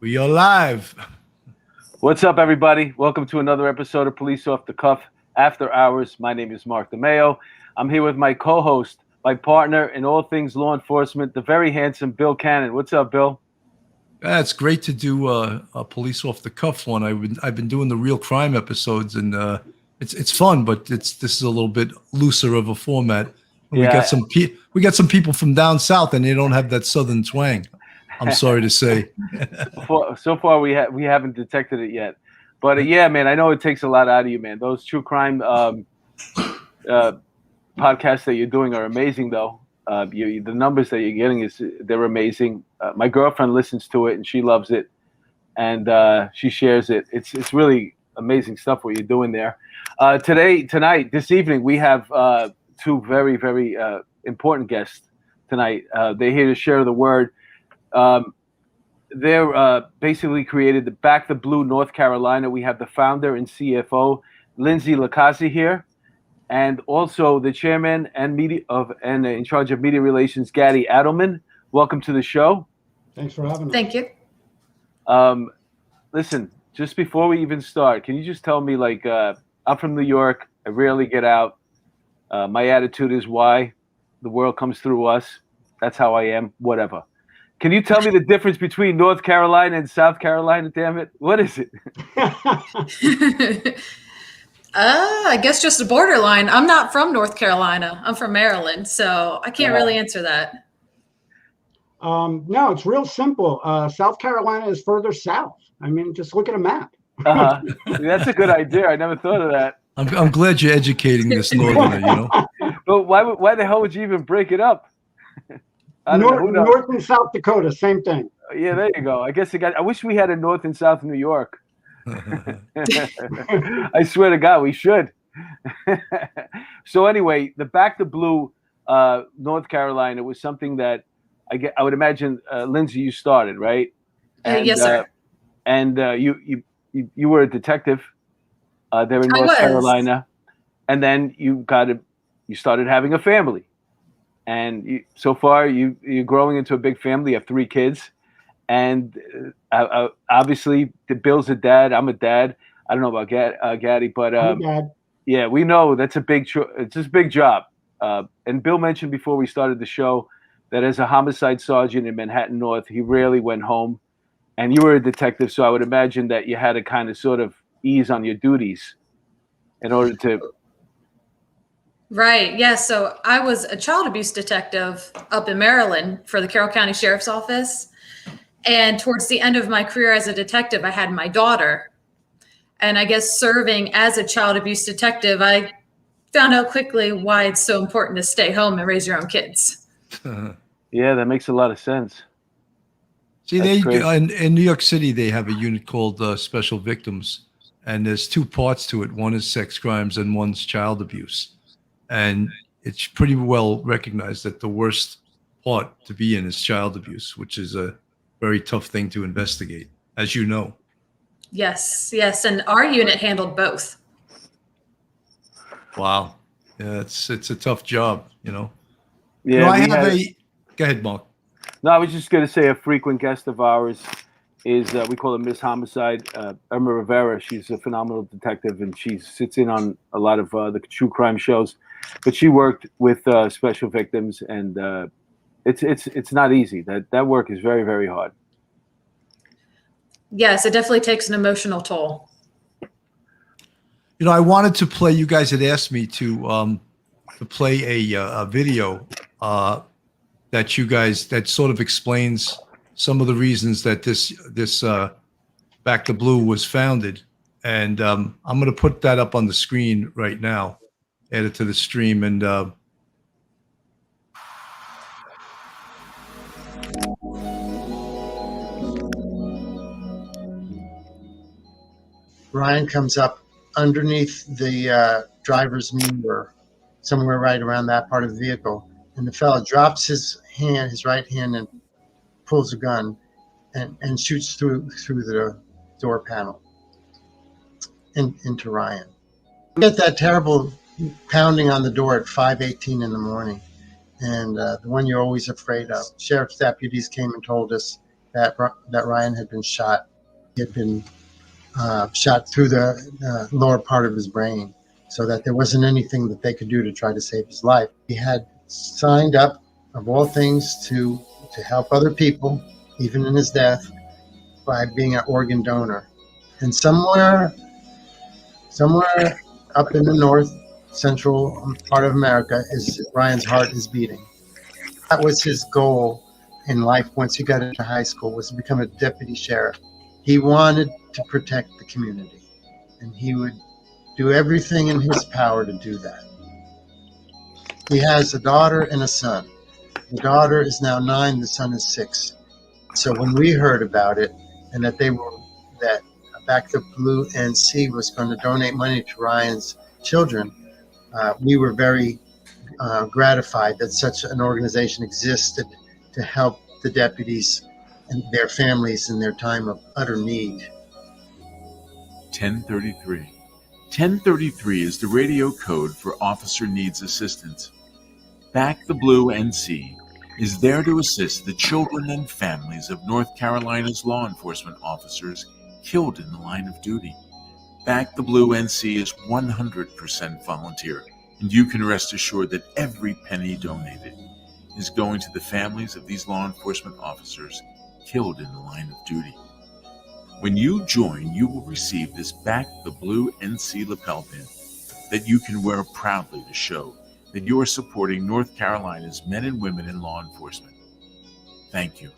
We are live. What's up, everybody? Welcome to another episode of Police Off the Cuff After Hours. My name is Mark DeMeo. I'm here with my co-host, my partner in all things law enforcement, the very handsome Bill Cannon. What's up, Bill? It's great to do a Police Off the Cuff one. I've been doing the real crime episodes, and it's fun, but this is a little bit looser of a format. We got some people from down south, and they don't have that southern twang. I'm sorry to say. So far, we haven't detected it yet, but yeah, man, I know it takes a lot out of you, man. Those true crime podcasts that you're doing are amazing, though. The numbers that you're getting they're amazing. My girlfriend listens to it and she loves it, and she shares it. It's really amazing stuff what you're doing there. This evening, we have two very, very important guests tonight. They're here to share the word. They're basically created the Back the Blue North Carolina. We have the founder and CFO, Lindsay LiCausi, here, and also the chairman and in charge of media relations, Gadi Adelman. Welcome to the show. Thanks for having me. Thank you. Listen, just before we even start, can you just tell me, I'm from New York. I rarely get out. My attitude is why the world comes through us. That's how I am. Whatever. Can you tell me the difference between North Carolina and South Carolina? Damn it. What is it? I guess just a borderline. I'm not from North Carolina. I'm from Maryland, so I can't really answer that. No, it's real simple. South Carolina is further south. I mean, just look at a map. That's a good idea. I never thought of that. I'm glad you're educating this northerner, But why the hell would you even break it up? North and South Dakota, same thing. Yeah, there you go. I guess I wish we had a North and South New York. I swear to God, we should. So anyway, the Back the Blue North Carolina was something that I would imagine, Lindsay, you started, right? And, yes, sir. And you were a detective there in North Carolina, and then you started having a family. And so far, you're growing into a big family. You have 3 kids. And obviously, Bill's a dad. I'm a dad. I don't know about Gaddy, but yeah, we know that's it's a big job. And Bill mentioned before we started the show that as a homicide sergeant in Manhattan North, he rarely went home. And you were a detective, so I would imagine that you had to kind of sort of ease on your duties in order to... Right. Yeah. So I was a child abuse detective up in Maryland for the Carroll County Sheriff's Office. And towards the end of my career as a detective, I had my daughter. And I guess serving as a child abuse detective, I found out quickly why it's so important to stay home and raise your own kids. Yeah, that makes a lot of sense. See, in New York City, they have a unit called Special Victims, and there's 2 parts to it. One is sex crimes and one's child abuse. And it's pretty well recognized that the worst part to be in is child abuse, which is a very tough thing to investigate, as you know. Yes. And our unit handled both. Wow. Yeah, it's a tough job, Yeah. Go ahead, Mark. No, I was just going to say a frequent guest of ours is, we call her Miss Homicide, Irma Rivera. She's a phenomenal detective, and she sits in on a lot of the true crime shows. But she worked with special victims, and it's not easy. That work is very, very hard. Yes, it definitely takes an emotional toll. I wanted to play. You guys had asked me to play a video that sort of explains some of the reasons that this Back the Blue was founded, and I'm going to put that up on the screen right now. Add it to the stream, and Ryan comes up underneath the driver's mirror, somewhere right around that part of the vehicle, and the fellow drops his right hand, and pulls a gun and shoots through the door panel into Ryan. We get that terrible pounding on the door at 5:18 in the morning, and the one you're always afraid of. Sheriff's deputies came and told us that Ryan had been shot. He had been shot through the lower part of his brain, so that there wasn't anything that they could do to try to save his life. He had signed up, of all things, to help other people, even in his death, by being an organ donor. And somewhere up in the north central part of America, Ryan's heart is beating. That was his goal in life once he got into high school, was to become a deputy sheriff. He wanted to protect the community, and he would do everything in his power to do that. He has a daughter and a son. The daughter is now 9, the son is 6. So when we heard about it, and that Back the Blue NC was going to donate money to Ryan's children, we were very gratified that such an organization existed to help the deputies and their families in their time of utter need. 1033. 1033 is the radio code for Officer Needs Assistance. Back the Blue NC is there to assist the children and families of North Carolina's law enforcement officers killed in the line of duty. Back the Blue NC is 100% volunteer, and you can rest assured that every penny donated is going to the families of these law enforcement officers killed in the line of duty. When you join, you will receive this Back the Blue NC lapel pin that you can wear proudly to show that you are supporting North Carolina's men and women in law enforcement. Thank you.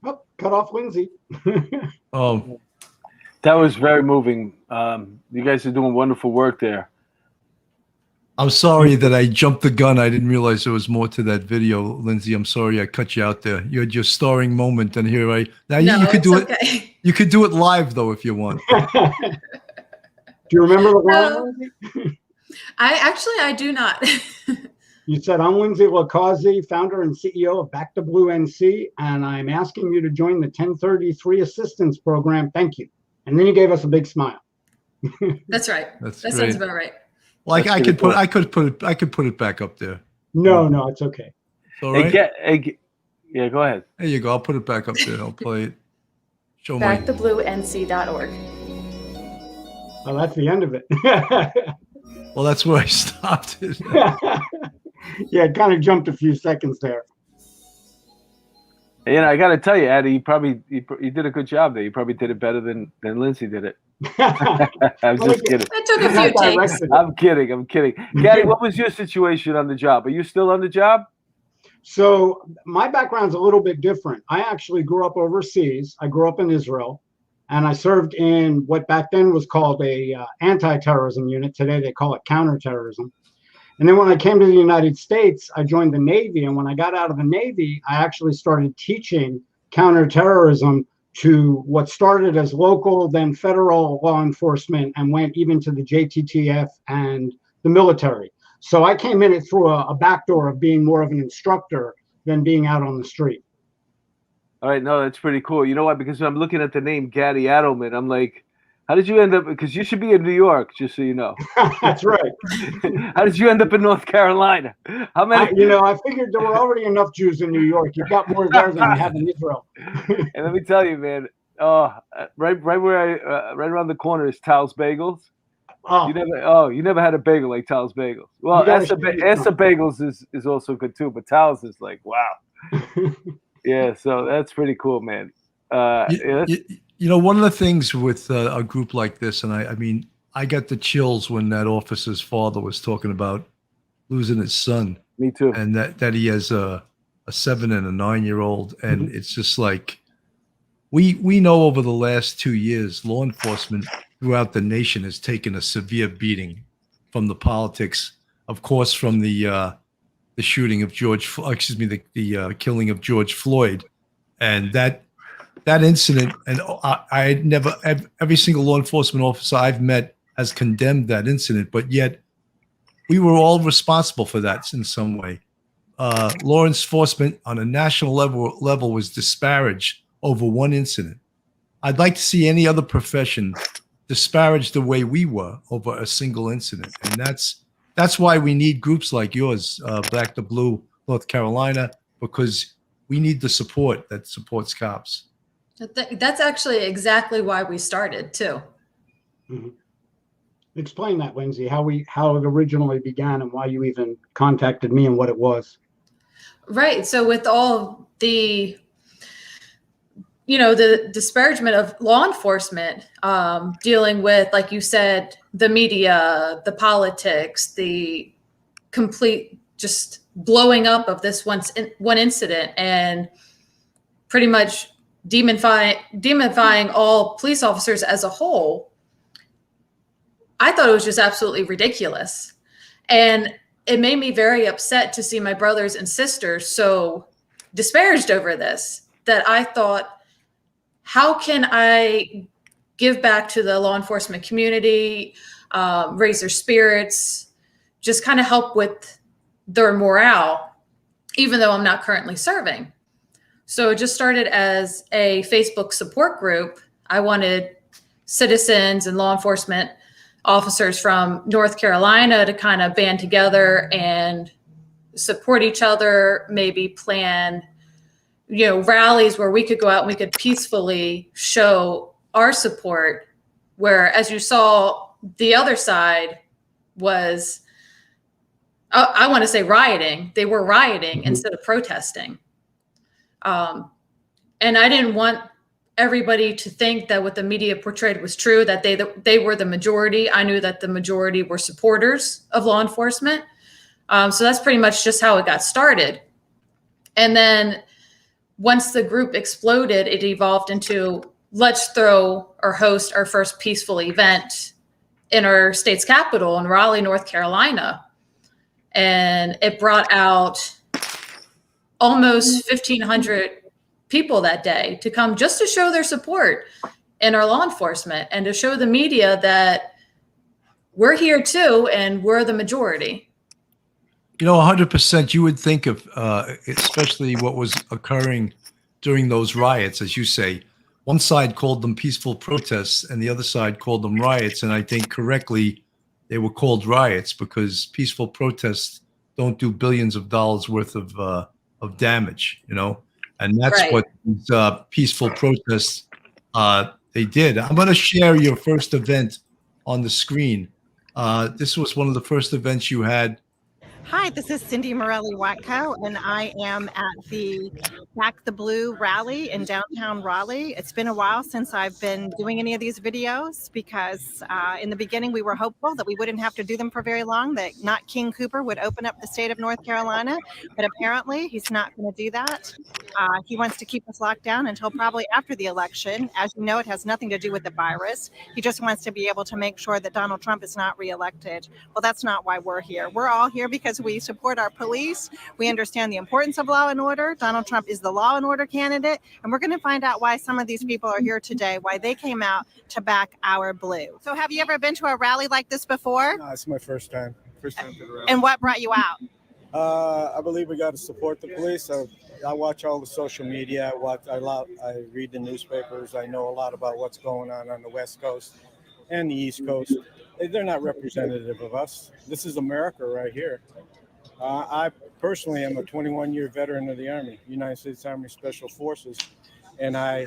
Oh, cut off Lindsay. Oh, That was very moving. You guys are doing wonderful work there. I'm sorry that I jumped the gun. I didn't realize there was more to that video, Lindsay. I'm sorry I cut you out there. You had your starring moment, and here you could do okay. it. You could do it live though if you want. Do you remember the line, Lindsay? I do not. You said, I'm Lindsay LiCausi, founder and CEO of Back the Blue NC, and I'm asking you to join the 1033 assistance program. Thank you. And then you gave us a big smile. That's right. That's That great. sounds about right. Like That's I could pretty put it back up there. No, it's okay. All right. Yeah, go ahead. There you go. I'll put it back up there. I'll play it. Show my. BackTheBlueNC.org. Well, that's the end of it. Well, that's where I stopped it. Yeah, it kind of jumped a few seconds there. I got to tell you, Addy, you did a good job there. You probably did it better than Lindsay did it. I'm just kidding. It took a few takes. I'm kidding. Gaddy, what was your situation on the job? Are you still on the job? So my background's a little bit different. I actually grew up overseas. I grew up in Israel, and I served in what back then was called a Anti-Terrorism Unit. Today they call it counter-terrorism. And then when I came to the United States, I joined the Navy. And when I got out of the Navy, I actually started teaching counterterrorism to what started as local, then federal law enforcement, and went even to the JTTF and the military. So I came in it through a backdoor of being more of an instructor than being out on the street. All right, no, that's pretty cool. You know what? Because I'm looking at the name Gadi Adelman, I'm like, how did you end up? Because you should be in New York, just so you know. That's right. How did you end up in North Carolina? How many? I figured there were already enough Jews in New York. You've got more there than you have in Israel. And let me tell you, man. Right where right around the corner is Tal's Bagels. Oh, You never had a bagel like Tal's Bagels. Well, Esther Bagels is also good too, but Tal's is like, wow. Yeah, so that's pretty cool, man. One of the things with a group like this, and I mean, I got the chills when that officer's father was talking about losing his son. Me too. And that he has a 7 and a 9-year-old, and it's just like we know over the last 2 years, law enforcement throughout the nation has taken a severe beating from the politics, of course, from the shooting of the killing of George Floyd, and that incident. And I never, every single law enforcement officer I've met has condemned that incident, but yet we were all responsible for that in some way. Law enforcement on a national level was disparaged over one incident. I'd like to see any other profession disparaged the way we were over a single incident, and That's why we need groups like yours, Black to Blue, North Carolina, because we need the support that supports cops. That's actually exactly why we started too. Mm-hmm. Explain that, Lindsay, how it originally began and why you even contacted me and what it was. Right. So with all the, the disparagement of law enforcement, dealing with, like you said, the media, the politics, the complete just blowing up of this one incident, and pretty much demonifying all police officers as a whole, I thought it was just absolutely ridiculous. And it made me very upset to see my brothers and sisters so disparaged over this, that I thought, how can I give back to the law enforcement community, raise their spirits, just kind of help with their morale, even though I'm not currently serving. So it just started as a Facebook support group. I wanted citizens and law enforcement officers from North Carolina to kind of band together and support each other, maybe plan, rallies where we could go out and we could peacefully show our support, where, as you saw, the other side was, I want to say rioting. They were rioting instead of protesting. And I didn't want everybody to think that what the media portrayed was true, that they were the majority. I knew that the majority were supporters of law enforcement. So that's pretty much just how it got started. And then once the group exploded, it evolved into, let's throw or host our first peaceful event in our state's capital in Raleigh, North Carolina. And it brought out almost 1,500 people that day to come just to show their support in our law enforcement and to show the media that we're here too and we're the majority. 100%, you would think of, especially what was occurring during those riots, as you say. One side called them peaceful protests and the other side called them riots. And I think correctly, they were called riots because peaceful protests don't do billions of dollars worth of damage, and that's right. what these peaceful protests they did. I'm going to share your first event on the screen. This was one of the first events you had. Hi, this is Cindy Morelli-Watko, and I am at the Back the Blue rally in downtown Raleigh. It's been a while since I've been doing any of these videos because in the beginning we were hopeful that we wouldn't have to do them for very long, that not King Cooper would open up the state of North Carolina, but apparently he's not going to do that. He wants to keep us locked down until probably after the election. As you know, it has nothing to do with the virus. He just wants to be able to make sure that Donald Trump is not reelected. Well, that's not why we're here. We're all here because we support our police. We understand the importance of law and order. Donald Trump is the law and order candidate, and we're going to find out why some of these people are here today, why they came out to back our blue. So have you ever been to a rally like this before? No, it's my first time. First time to the rally. And what brought you out? I believe we got to support the police. I watch all the social media. I read the newspapers. I know a lot about what's going on the West Coast and the East Coast. They're not representative of us. This is America right here. I personally am a 21-year veteran of the Army, United States Army Special Forces, and I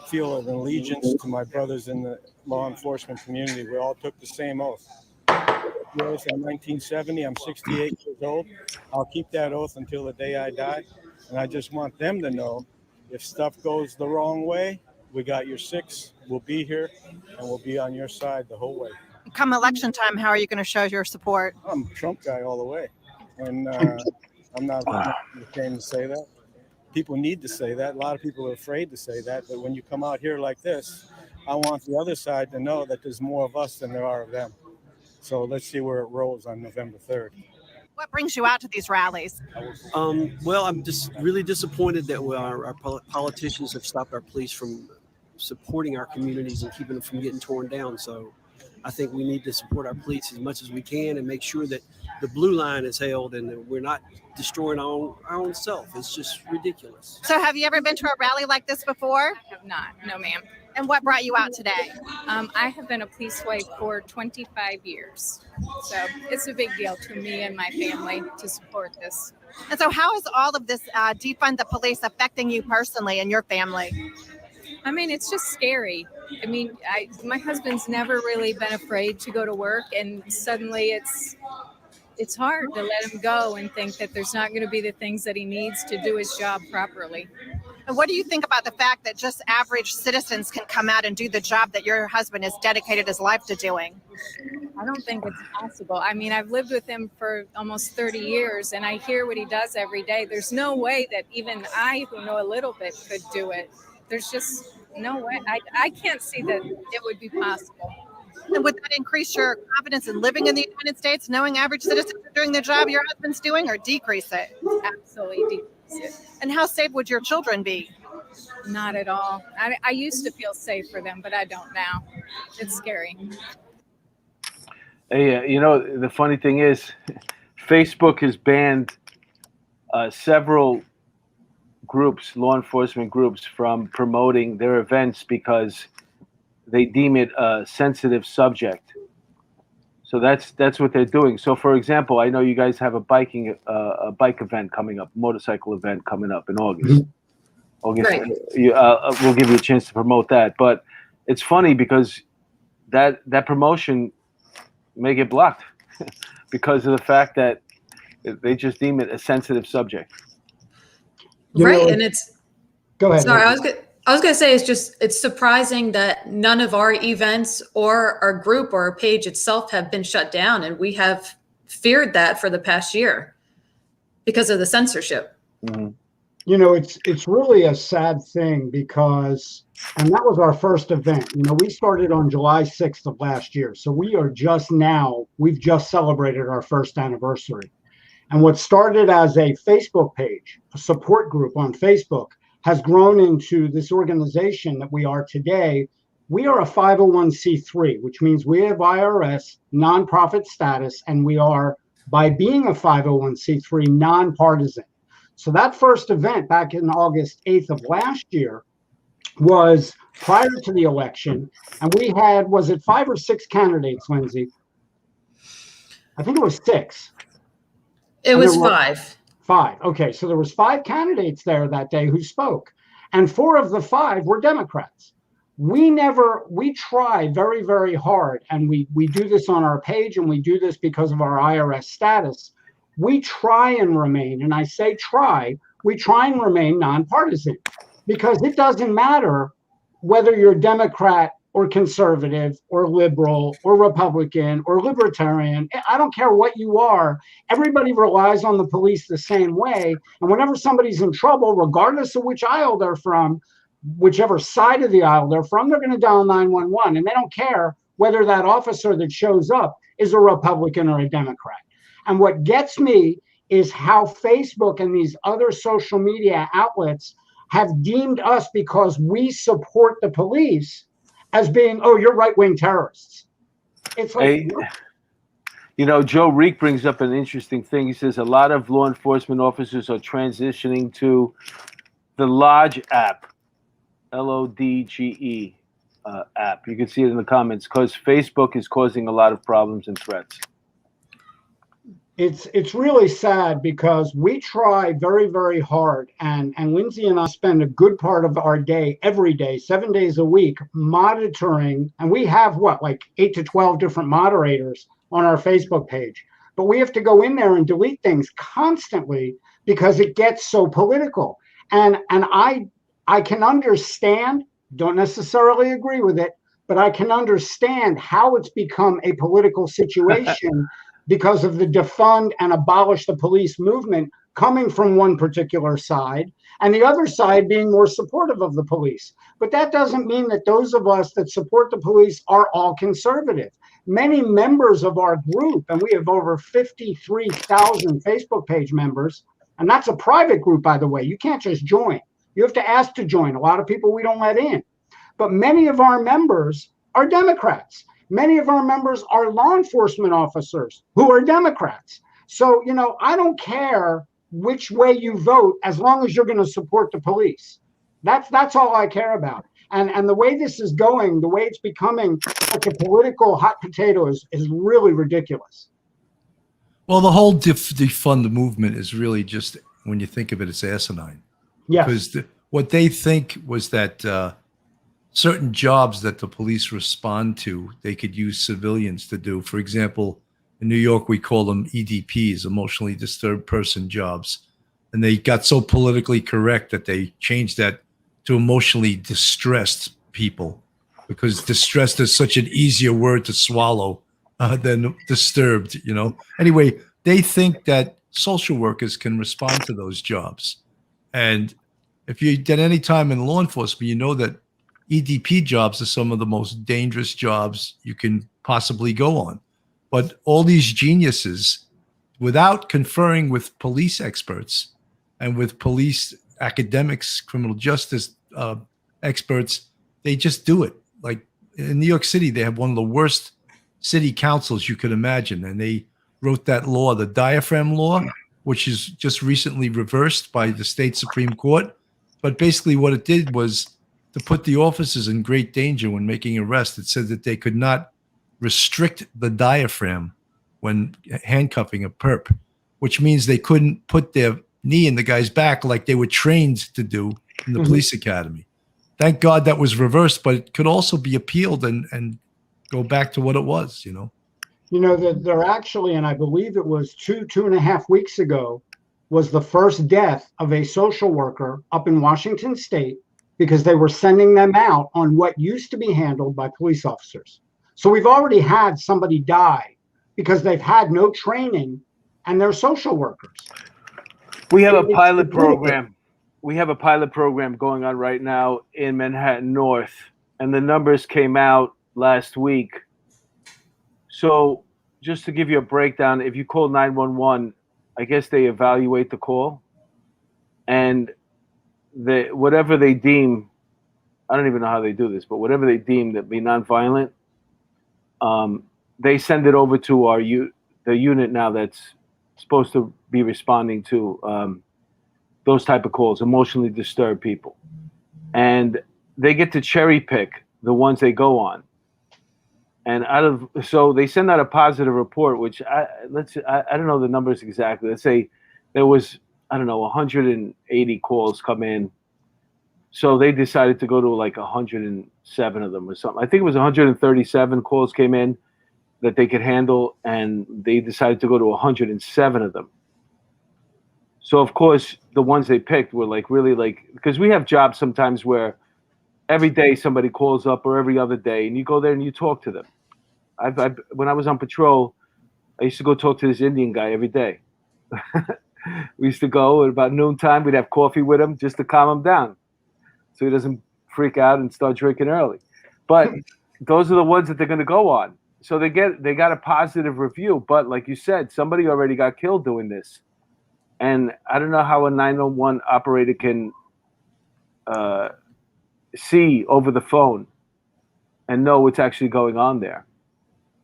feel an allegiance to my brothers in the law enforcement community. We all took the same oath. The oath in 1970. I'm 68 years old. I'll keep that oath until the day I die, and I just want them to know if stuff goes the wrong way, we got your six. We'll be here, and we'll be on your side the whole way. Come election time, how are you going to show your support? I'm a Trump guy all the way. And I'm not ashamed to say that. People need to say that. A lot of people are afraid to say that. But when you come out here like this, I want the other side to know that there's more of us than there are of them. So let's see where it rolls on November 3rd. What brings you out to these rallies? Well, I'm just really disappointed that our politicians have stopped our police from supporting our communities and keeping them from getting torn down. So I think we need to support our police as much as we can and make sure that the blue line is held and that we're not destroying our own self. It's just ridiculous. So have you ever been to a rally like this before? I have not. No, ma'am. And what brought you out today? I have been a police wife for 25 years. So it's a big deal to me and my family to support this. And so how is all of this defund the police affecting you personally and your family? I mean, it's just scary. I mean, my husband's never really been afraid to go to work, and suddenly it's hard to let him go and think that there's not going to be the things that he needs to do his job properly. And what do you think about the fact that just average citizens can come out and do the job that your husband has dedicated his life to doing? I don't think it's possible. I mean, I've lived with him for almost 30 years, and I hear what he does every day. There's no way that even I, who know a little bit, could do it. There's just no way. I can't see that it would be possible. And would that increase your confidence in living in the United States, knowing average citizens are doing the job your husband's doing, or decrease it? Absolutely decrease it. And how safe would your children be? Not at all. I used to feel safe for them, but I don't now. It's scary. Hey, you know, the funny thing is, Facebook has banned several groups, law enforcement groups, from promoting their events because they deem it a sensitive subject. So that's what they're doing. So, for example, I know you guys have a bike event coming up, motorcycle event coming up in August. Right. We'll give you a chance to promote that. But it's funny because that promotion may get blocked because of the fact that they just deem it a sensitive subject. Right, and it's. Go ahead. Sorry, I was going to say it's surprising that none of our events or our group or our page itself have been shut down, and we have feared that for the past year because of the censorship. Mm-hmm. You know, it's really a sad thing because, and that was our first event. You know, we started on July 6th of last year, so we've just celebrated our first anniversary. And what started as a Facebook page, a support group on Facebook, has grown into this organization that we are today. We are a 501c3, which means we have IRS nonprofit status, and we are, by being a 501c3, nonpartisan. So that first event back in August 8th of last year was prior to the election, and we had, was it 5 or 6 candidates, Lindsay? I think it was 6. It was 5. 5. Okay, so there was 5 candidates there that day who spoke, and 4 of the 5 were Democrats. We try very, very hard, and we do this on our page, and we do this because of our IRS status. We try and remain, and I say try, we try and remain nonpartisan, because it doesn't matter whether you're Democrat or conservative or liberal or Republican or libertarian. I don't care what you are. Everybody relies on the police the same way. And whenever somebody's in trouble, regardless of which aisle they're from, whichever side of the aisle they're from, they're going to dial 911. And they don't care whether that officer that shows up is a Republican or a Democrat. And what gets me is how Facebook and these other social media outlets have deemed us, because we support the police, as being, oh, you're right-wing terrorists. It's like, hey, you know, Joe Reek brings up an interesting thing. He says a lot of law enforcement officers are transitioning to the Lodge app, LODGE app. You can see it in the comments, because Facebook is causing a lot of problems and threats. It's really sad, because we try very, very hard, and Lindsay and I spend a good part of our day, every day, 7 days a week, monitoring, and we have like 8 to 12 different moderators on our Facebook page. But we have to go in there and delete things constantly because it gets so political. And I can understand, don't necessarily agree with it, but I can understand how it's become a political situation because of the defund and abolish the police movement coming from one particular side, and the other side being more supportive of the police. But that doesn't mean that those of us that support the police are all conservative. Many members of our group, and we have over 53,000 Facebook page members, and that's a private group, by the way. You can't just join. You have to ask to join. A lot of people we don't let in. But many of our members are Democrats. Many of our members are law enforcement officers who are Democrats. So, you know, I don't care which way you vote as long as you're going to support the police. That's all I care about. And the way this is going, the way it's becoming such a political hot potato is really ridiculous. Well, the whole defund movement is really just, when you think of it, it's asinine. Yes. Because what they think was that certain jobs that the police respond to, they could use civilians to do. For example, in New York, we call them EDPs, emotionally disturbed person jobs. And they got so politically correct that they changed that to emotionally distressed people, because distressed is such an easier word to swallow than disturbed, you know. Anyway, they think that social workers can respond to those jobs. And if you did any time in law enforcement, you know that EDP jobs are some of the most dangerous jobs you can possibly go on. But all these geniuses, without conferring with police experts and with police academics, criminal justice experts, they just do it. Like in New York City, they have one of the worst city councils you could imagine. And they wrote that law, the diaphragm law, which is just recently reversed by the state Supreme Court. But basically what it did was to put the officers in great danger when making arrests. It said that they could not restrict the diaphragm when handcuffing a perp, which means they couldn't put their knee in the guy's back like they were trained to do in the police academy. Thank God that was reversed, but it could also be appealed and go back to what it was, you know. You know, that they're actually, and I believe it was 2.5 weeks ago, was the first death of a social worker up in Washington State, because they were sending them out on what used to be handled by police officers. So we've already had somebody die because they've had no training and they're social workers. We have a pilot program. We have a pilot program going on right now in Manhattan North, and the numbers came out last week. So just to give you a breakdown, if you call 911, I guess they evaluate the call, and whatever they deem, I don't even know how they do this, but whatever they deem to be nonviolent, they send it over to the unit now that's supposed to be responding to those type of calls, emotionally disturbed people. And they get to cherry pick the ones they go on. And so they send out a positive report, which I don't know the numbers exactly. Let's say there was, I don't know, 180 calls come in. So they decided to go to like 107 of them or something. I think it was 137 calls came in that they could handle, and they decided to go to 107 of them. So of course, the ones they picked were like really like, because we have jobs sometimes where every day somebody calls up, or every other day, and you go there and you talk to them. When I was on patrol, I used to go talk to this Indian guy every day. We used to go at about noontime. We'd have coffee with him just to calm him down, so he doesn't freak out and start drinking early. But those are the ones that they're going to go on. So they got a positive review. But like you said, somebody already got killed doing this. And I don't know how a 911 operator can see over the phone and know what's actually going on there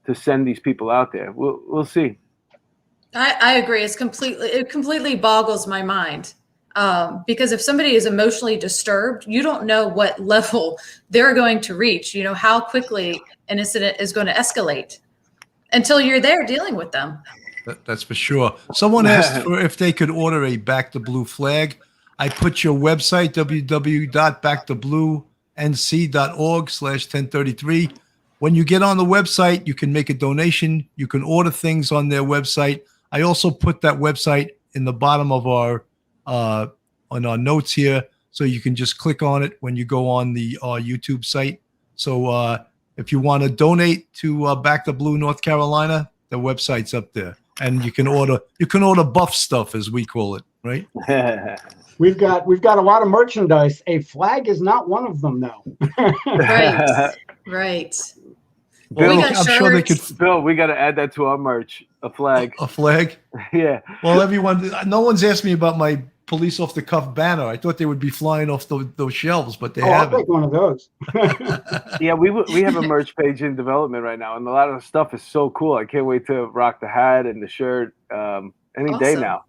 to send these people out there. We'll see. I agree. It completely boggles my mind. Because if somebody is emotionally disturbed, you don't know what level they're going to reach, you know, how quickly an incident is going to escalate until you're there dealing with them. That's for sure. Someone asked for if they could order a Back the Blue flag. I put your website, www.backtobluenc.org/1033. When you get on the website, you can make a donation. You can order things on their website. I also put that website in the bottom of on our notes here, so you can just click on it when you go on our YouTube site. So if you want to donate to Back the Blue North Carolina, the website's up there, and you can order buff stuff, as we call it, right? We've got a lot of merchandise. A flag is not one of them, though. Right. Bill, I'm sure they could. Bill, we got to add that to our merch. A flag. A flag? Yeah. Well, no one's asked me about my police off the cuff banner. I thought they would be flying off those shelves, but they haven't. I'll take one of those. Yeah, we have a merch page in development right now, and a lot of the stuff is so cool. I can't wait to rock the hat and the shirt any day now.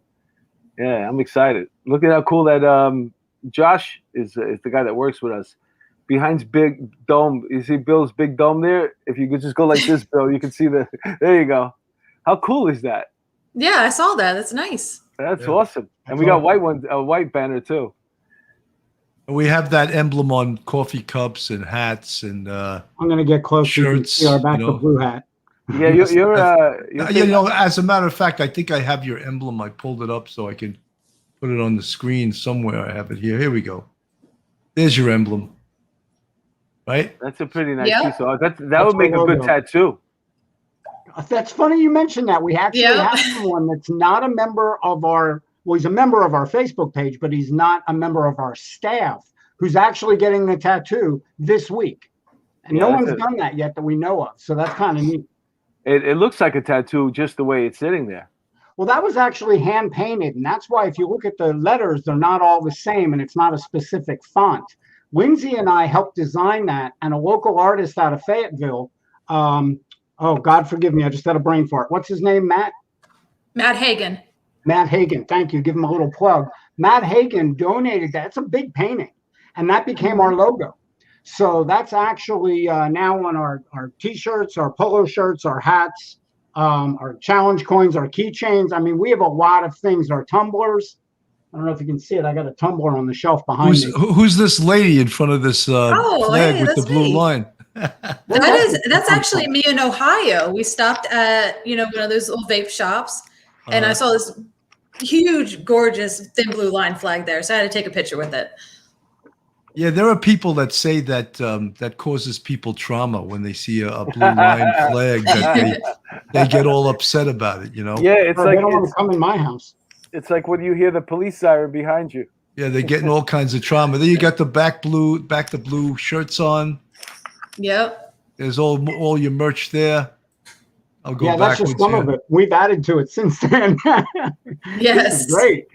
Yeah, I'm excited. Look at how cool that Josh is the guy that works with us. behind big dome. You see Bill's big dome there? If you could just go like this, Bill, you can see the. There you go. How cool is that? Yeah, I saw that. That's nice. That's awesome. And we got a white banner too. We have that emblem on coffee cups and hats and I'm gonna get close. shirts. See our back the blue hat. Yeah, you're you know, as a matter of fact, I think I have your emblem. I pulled it up so I can put it on the screen somewhere. I have it here. Here we go. There's your emblem. Right? That's a pretty nice piece. So that would make a good tattoo. That's funny you mentioned that. We actually have someone that's not a member of our, well, he's a member of our Facebook page, but he's not a member of our staff who's actually getting the tattoo this week. And no one's done that yet that we know of. So that's kind of neat. It looks like a tattoo just the way it's sitting there. Well, that was actually hand painted. And that's why if you look at the letters, they're not all the same and it's not a specific font. Lindsay and I helped design that, and a local artist out of Fayetteville, oh, God forgive me, I just had a brain fart. What's his name, Matt? Matt Hagen. Matt Hagen, thank you. Give him a little plug. Matt Hagen donated that. It's a big painting, and that became our logo. So that's actually now on our T-shirts, our polo shirts, our hats, our challenge coins, our keychains. I mean, we have a lot of things, our tumblers. I don't know if you can see it. I got a tumbler on the shelf behind me. Who's this lady in front of this flag with the blue line? That's actually me in Ohio. We stopped at one of those little vape shops, and I saw this huge, gorgeous thin blue line flag there. So I had to take a picture with it. Yeah, there are people that say that that causes people trauma when they see a blue line flag. That they get all upset about it. You know? Yeah, it's like they don't want to come in my house. It's like when you hear the police siren behind you. Yeah, they're getting all kinds of trauma. Then you got the back the blue shirts on. Yep. There's all your merch there. I'll go back. That's just some of it. We've added to it since then. Yes. This is great.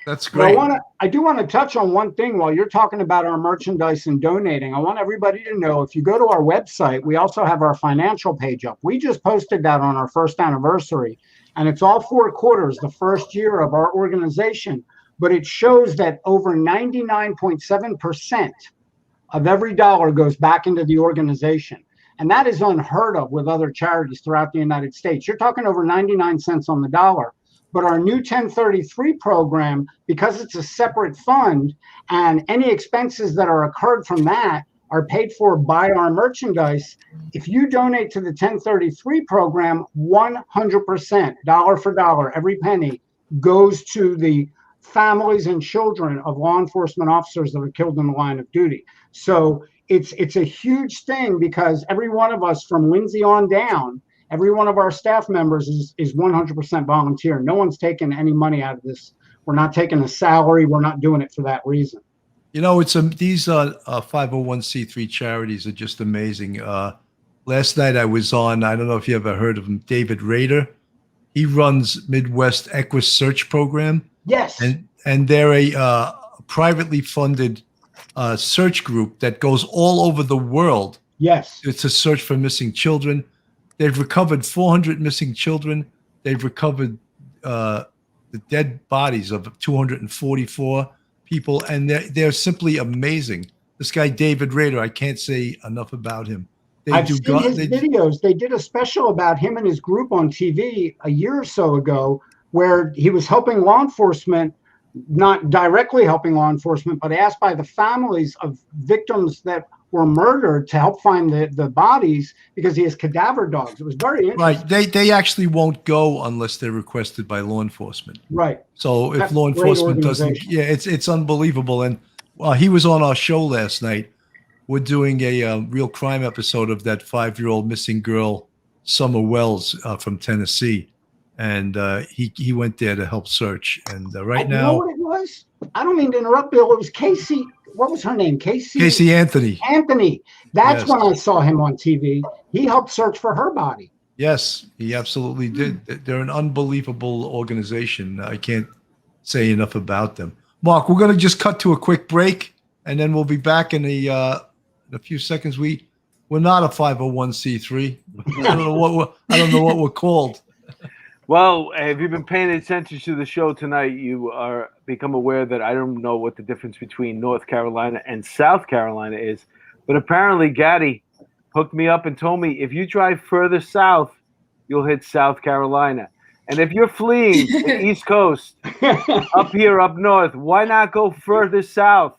That's great. I do want to touch on one thing while you're talking about our merchandise and donating. I want everybody to know, if you go to our website, we also have our financial page up. We just posted that on our first anniversary, and it's all 4 quarters, the first year of our organization. But it shows that over 99.7% of every dollar goes back into the organization. And that is unheard of with other charities throughout the United States. You're talking over 99 cents on the dollar. But our new 1033 program, because it's a separate fund and any expenses that are incurred from that are paid for by our merchandise, if you donate to the 1033 program, 100%, dollar for dollar, every penny goes to the families and children of law enforcement officers that are killed in the line of duty. So it's a huge thing, because every one of us from Lindsay on down, every one of our staff members is 100% volunteer. No one's taking any money out of this. We're not taking a salary. We're not doing it for that reason. You know, these 501c3 charities are just amazing. Last night I was on, I don't know if you ever heard of him, David Rader. He runs Midwest EquuSearch program. Yes. And they're a privately funded search group that goes all over the world. Yes. It's a search for missing children. They've recovered 400 missing children. They've recovered the dead bodies of 244 people, and they're simply amazing. This guy, David Rader, I can't say enough about him. I've seen his videos. They did a special about him and his group on TV a year or so ago, where he was helping law enforcement, not directly helping law enforcement, but asked by the families of victims that were murdered to help find the bodies, because he has cadaver dogs. It was very interesting. Right. They actually won't go unless they're requested by law enforcement. Right. So if law enforcement doesn't, it's unbelievable. And he was on our show last night. We're doing a real crime episode of that 5-year-old missing girl, Summer Wells, from Tennessee. And he went there to help search. And right now, you know what it was? I don't mean to interrupt, Bill. It was Casey. What was her name? Casey Anthony. Anthony. That's when I saw him on TV. He helped search for her body. Yes, he absolutely did. They're an unbelievable organization. I can't say enough about them. Mark, we're going to just cut to a quick break, and then we'll be back in a few seconds. We're not a 501c3. I don't know what we're called. Well, if you've been paying attention to the show tonight, you are become aware that I don't know what the difference between North Carolina and South Carolina is, but apparently Gaddy hooked me up and told me if you drive further south, you'll hit South Carolina. And if you're fleeing the East Coast, up here, up north, why not go further south?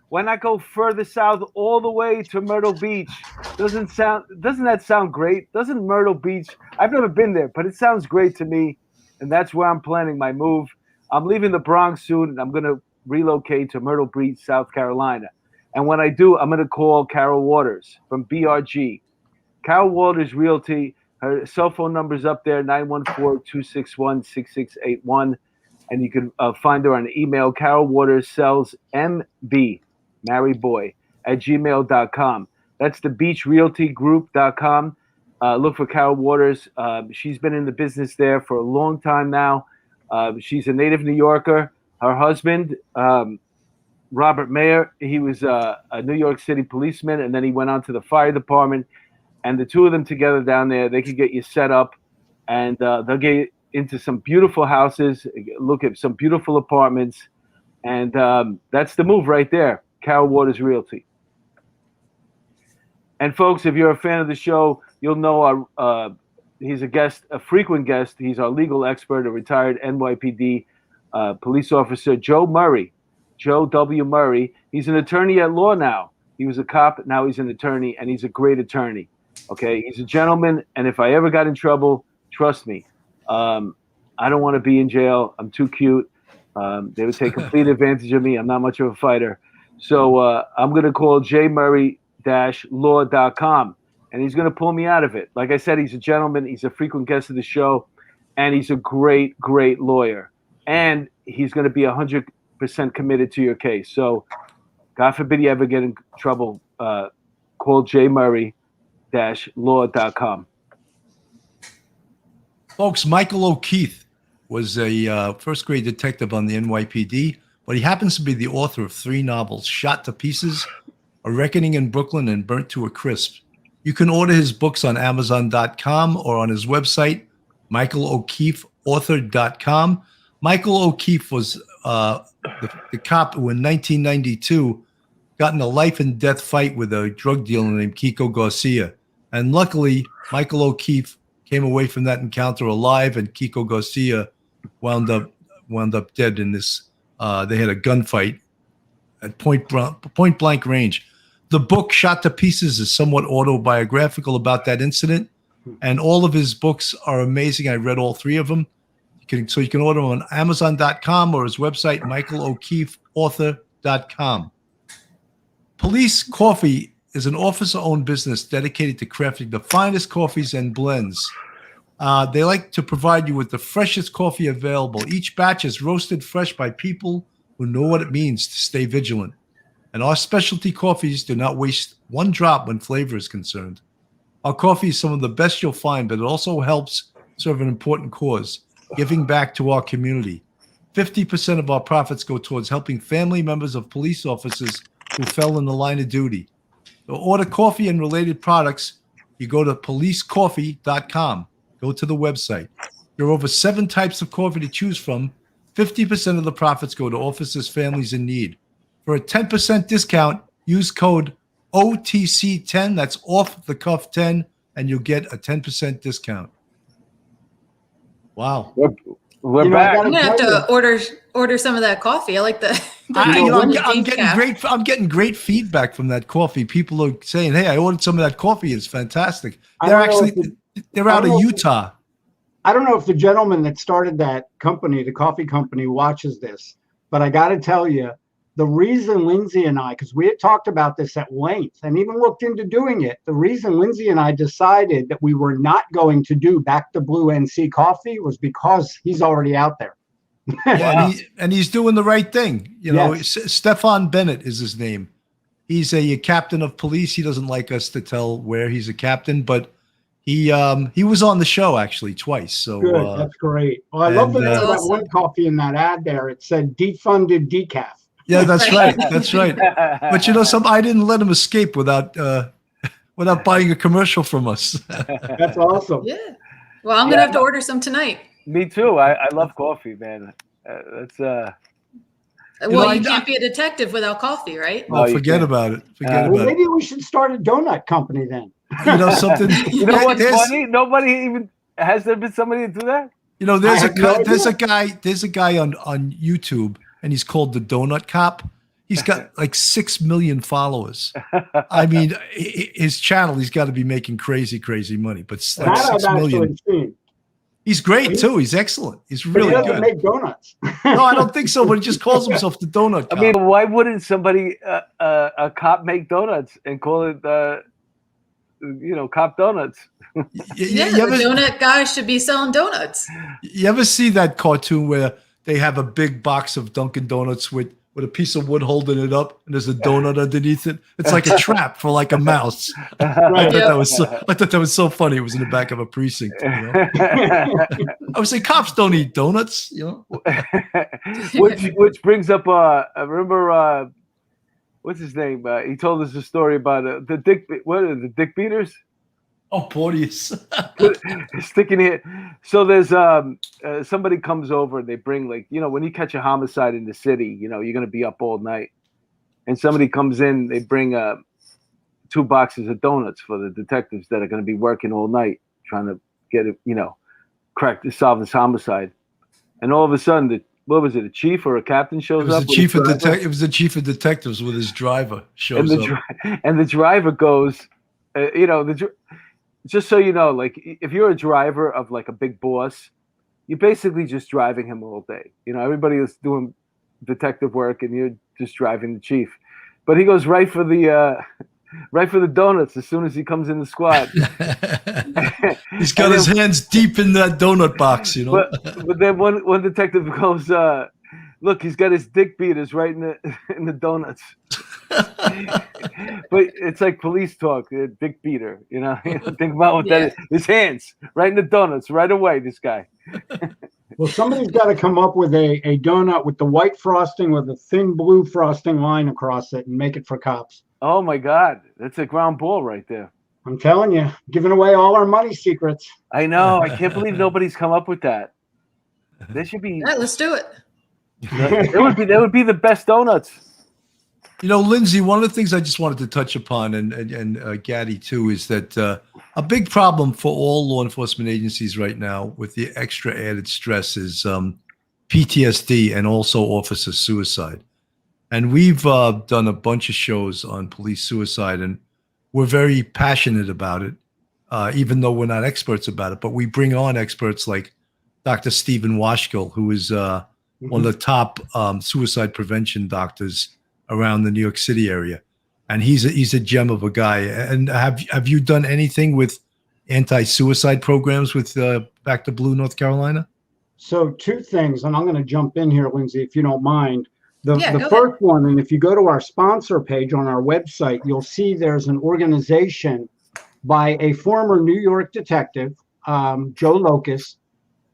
Why not go further south all the way to Myrtle Beach? Doesn't that sound great? Doesn't Myrtle Beach, I've never been there, but it sounds great to me. And that's where I'm planning my move. I'm leaving the Bronx soon, and I'm going to relocate to Myrtle Beach, South Carolina. And when I do, I'm going to call Carroll Waters from BRG. Carroll Waters Realty. Her cell phone number's up there, 914-261-6681. And you can find her on email, Carroll Waters Sells MB, married boy, @gmail.com. That's the beachrealtygroup.com. Look for Carroll Waters. She's been in the business there for a long time now. She's a native New Yorker. Her husband, Robert Mayer, he was a New York City policeman, and then he went on to the fire department. And the two of them together down there, they could get you set up, and they'll get into some beautiful houses, look at some beautiful apartments, and that's the move right there, Carroll Waters Realty. And folks, if you're a fan of the show, you'll know he's a frequent guest. He's our legal expert, a retired NYPD police officer, Joe Murray, Joe W. Murray. He's an attorney at law now. He was a cop, now he's an attorney, and he's a great attorney. Okay, he's a gentleman, and if I ever got in trouble, trust me, I don't want to be in jail. I'm too cute. They would take complete advantage of me. I'm not much of a fighter. So I'm going to call jmurray-law.com, and he's going to pull me out of it. Like I said, he's a gentleman. He's a frequent guest of the show, and he's a great, great lawyer. And he's going to be 100% committed to your case. So God forbid you ever get in trouble, call jmurray-law.com. Folks, Michael O'Keefe was a first-grade detective on the NYPD, but he happens to be the author of 3 novels, Shot to Pieces, A Reckoning in Brooklyn, and Burnt to a Crisp. You can order his books on Amazon.com or on his website, michaelo'keefeauthor.com. Michael O'Keefe was the cop who in 1992 got in a life-and-death fight with a drug dealer named Kiko Garcia. And luckily, Michael O'Keefe came away from that encounter alive, and Kiko Garcia wound up dead in this. They had a gunfight at point blank range. The book Shot to Pieces is somewhat autobiographical about that incident, and all of his books are amazing. I read all 3 of them. So you can order them on Amazon.com or his website, michaelo'keefeauthor.com. Police Coffee is an officer-owned business dedicated to crafting the finest coffees and blends. They like to provide you with the freshest coffee available. Each batch is roasted fresh by people who know what it means to stay vigilant. And our specialty coffees do not waste one drop when flavor is concerned. Our coffee is some of the best you'll find, but it also helps serve an important cause, giving back to our community. 50% of our profits go towards helping family members of police officers who fell in the line of duty. To order coffee and related products, you go to policecoffee.com. Go to the website. There are over 7 types of coffee to choose from. 50% of the profits go to officers' families in need. For a 10% discount, use code OTC10. That's off the cuff 10, and you'll get a 10% discount. Wow. We're back. I'm gonna have to order some of that coffee. I like the I'm getting great feedback from that coffee. People are saying, "Hey, I ordered some of that coffee. It's fantastic." They're out of Utah. I don't know if the gentleman that started that company, the coffee company, watches this, but I got to tell you, the reason Lindsay and I, because we had talked about this at length and even looked into doing it, the reason Lindsay and I decided that we were not going to do Back to Blue NC Coffee was because he's already out there. Yeah, and he's doing the right thing. You know, yes. Stefan Bennett is his name. He's a captain of police. He doesn't like us to tell where he's a captain, but he was on the show actually twice. So good, that's great. Well, I love the name of that one coffee in that ad there. It said defunded decaf. Yeah, that's right. That's right. But you know, I didn't let him escape without buying a commercial from us. That's awesome. Yeah. Well, I'm gonna have to order some tonight. Me too. I love coffee, man. That's Well, you can't be a detective without coffee, right? Oh, forget about it. Forget well, about maybe it. we should start a donut company then. You know something? You know what's funny? Nobody even has there been somebody to do that? You know, there's a guy on YouTube, and he's called the Donut Cop. He's got like 6 million followers. I mean, his channel, he's got to be making crazy money. But like 6 million. He's great too. He's excellent. He's really good. He doesn't make donuts. No, I don't think so. But he just calls himself the Donut Cop. I mean, why wouldn't somebody a cop make donuts and call it Cop Donuts? The donut guy should be selling donuts. You ever see that cartoon where they have a big box of Dunkin' Donuts with a piece of wood holding it up, and there's a donut underneath it? It's like a trap for like a mouse. I thought that was so funny. It was in the back of a precinct. You know? I would say cops don't eat donuts. You know, which brings up. I remember. What's his name? He told us a story about the dick. What are the dick beaters? Oh, Porteous. Sticking it. So there's somebody comes over. They bring when you catch a homicide in the city, you're going to be up all night. And somebody comes in. They bring 2 boxes of donuts for the detectives that are going to be working all night trying to get it, solve this homicide. And all of a sudden, what was it? A chief or a captain shows up? It was the chief of detectives with his driver shows up. And the driver goes, just so you know, like if you're a driver of like a big boss, you're basically just driving him all day. Everybody is doing detective work and you're just driving the chief. But he goes right for the donuts as soon as he comes in the squad. He's got his hands deep in that donut box, But then one detective goes, look, he's got his dick beaters right in the donuts. But it's like police talk, dick beater. Think about what that is. His hands right in the donuts right away. This guy. Well, somebody's got to come up with a donut with the white frosting with a thin blue frosting line across it and make it for cops. Oh my God, that's a ground ball right there. I'm telling you, giving away all our money secrets. I know. I can't believe nobody's come up with that. There should be. Right, let's do it. That would be the best donuts. Lindsay, one of the things I just wanted to touch upon, and Gaddy too, is that a big problem for all law enforcement agencies right now, with the extra added stress, is PTSD and also officer suicide. And we've done a bunch of shows on police suicide, and we're very passionate about it, even though we're not experts about it. But we bring on experts like Dr. Stephen Washgill, who is one of the top suicide prevention doctors around the New York City area, and he's a gem of a guy. And have you done anything with anti-suicide programs with Back to Blue, North Carolina? So 2 things, and I'm going to jump in here, Lindsay, if you don't mind. The go first one, and if you go to our sponsor page on our website, you'll see there's an organization by a former New York detective, Joe Locust,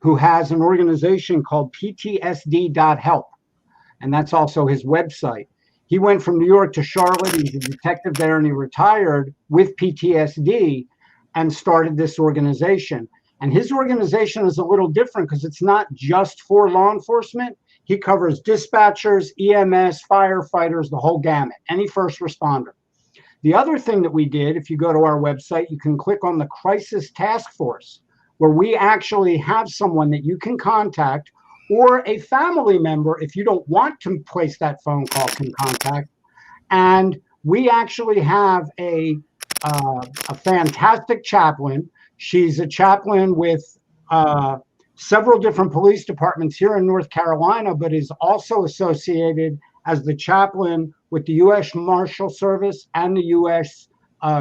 who has an organization called PTSD.help. And that's also his website. He went from New York to Charlotte. He's a detective there, and he retired with PTSD and started this organization. And his organization is a little different because it's not just for law enforcement. He covers dispatchers, EMS, firefighters, the whole gamut, any first responder. The other thing that we did, if you go to our website, you can click on the Crisis Task Force, where we actually have someone that you can contact, or a family member, if you don't want to place that phone call, can contact. And we actually have a fantastic chaplain. She's a chaplain with several different police departments here in North Carolina, but is also associated as the chaplain with the U.S. Marshal Service and the U.S.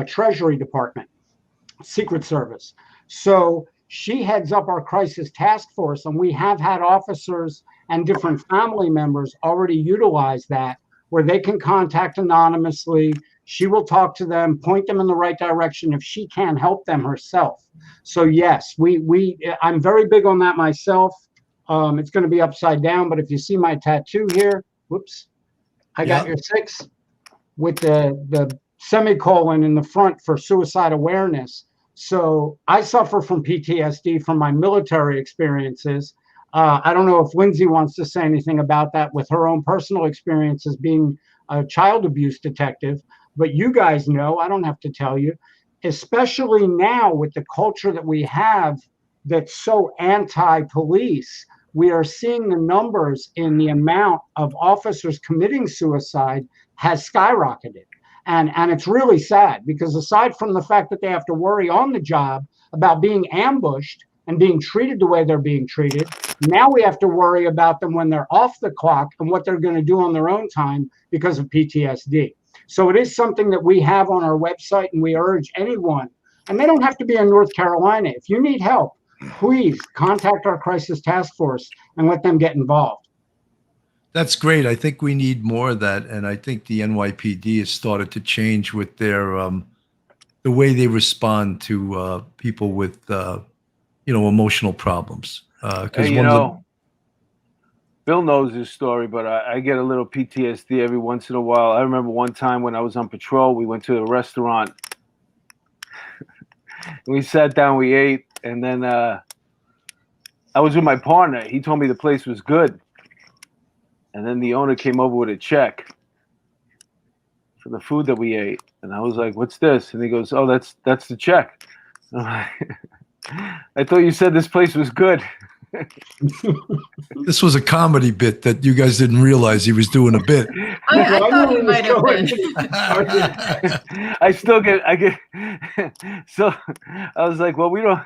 Treasury Department, Secret Service. So she heads up our crisis task force, and we have had officers and different family members already utilize that, where they can contact anonymously. She will talk to them, point them in the right direction if she can't help them herself. So yes, I'm very big on that myself. It's going to be upside down, but if you see my tattoo here, whoops, I got your 6 with the semicolon in the front for suicide awareness. So I suffer from PTSD from my military experiences. I don't know if Lindsay wants to say anything about that with her own personal experiences being a child abuse detective, but you guys know, I don't have to tell you, especially now with the culture that we have that's so anti-police, we are seeing the numbers in the amount of officers committing suicide has skyrocketed. And it's really sad because aside from the fact that they have to worry on the job about being ambushed and being treated the way they're being treated, now we have to worry about them when they're off the clock and what they're going to do on their own time because of PTSD. So it is something that we have on our website, and we urge anyone, and they don't have to be in North Carolina. If you need help, please contact our crisis task force and let them get involved. That's great. I think we need more of that, and I think the NYPD has started to change with their the way they respond to people with emotional problems. Hey, Bill knows this story, but I get a little PTSD every once in a while. I remember one time when I was on patrol, we went to a restaurant. We sat down, we ate, and then I was with my partner. He told me the place was good. And then the owner came over with a check for the food that we ate. And I was like, "What's this?" And he goes, "Oh, that's the check." I'm like, I thought you said this place was good. This was a comedy bit that you guys didn't realize he was doing a bit. I thought he might have been. I get. So I was like, well, we don't.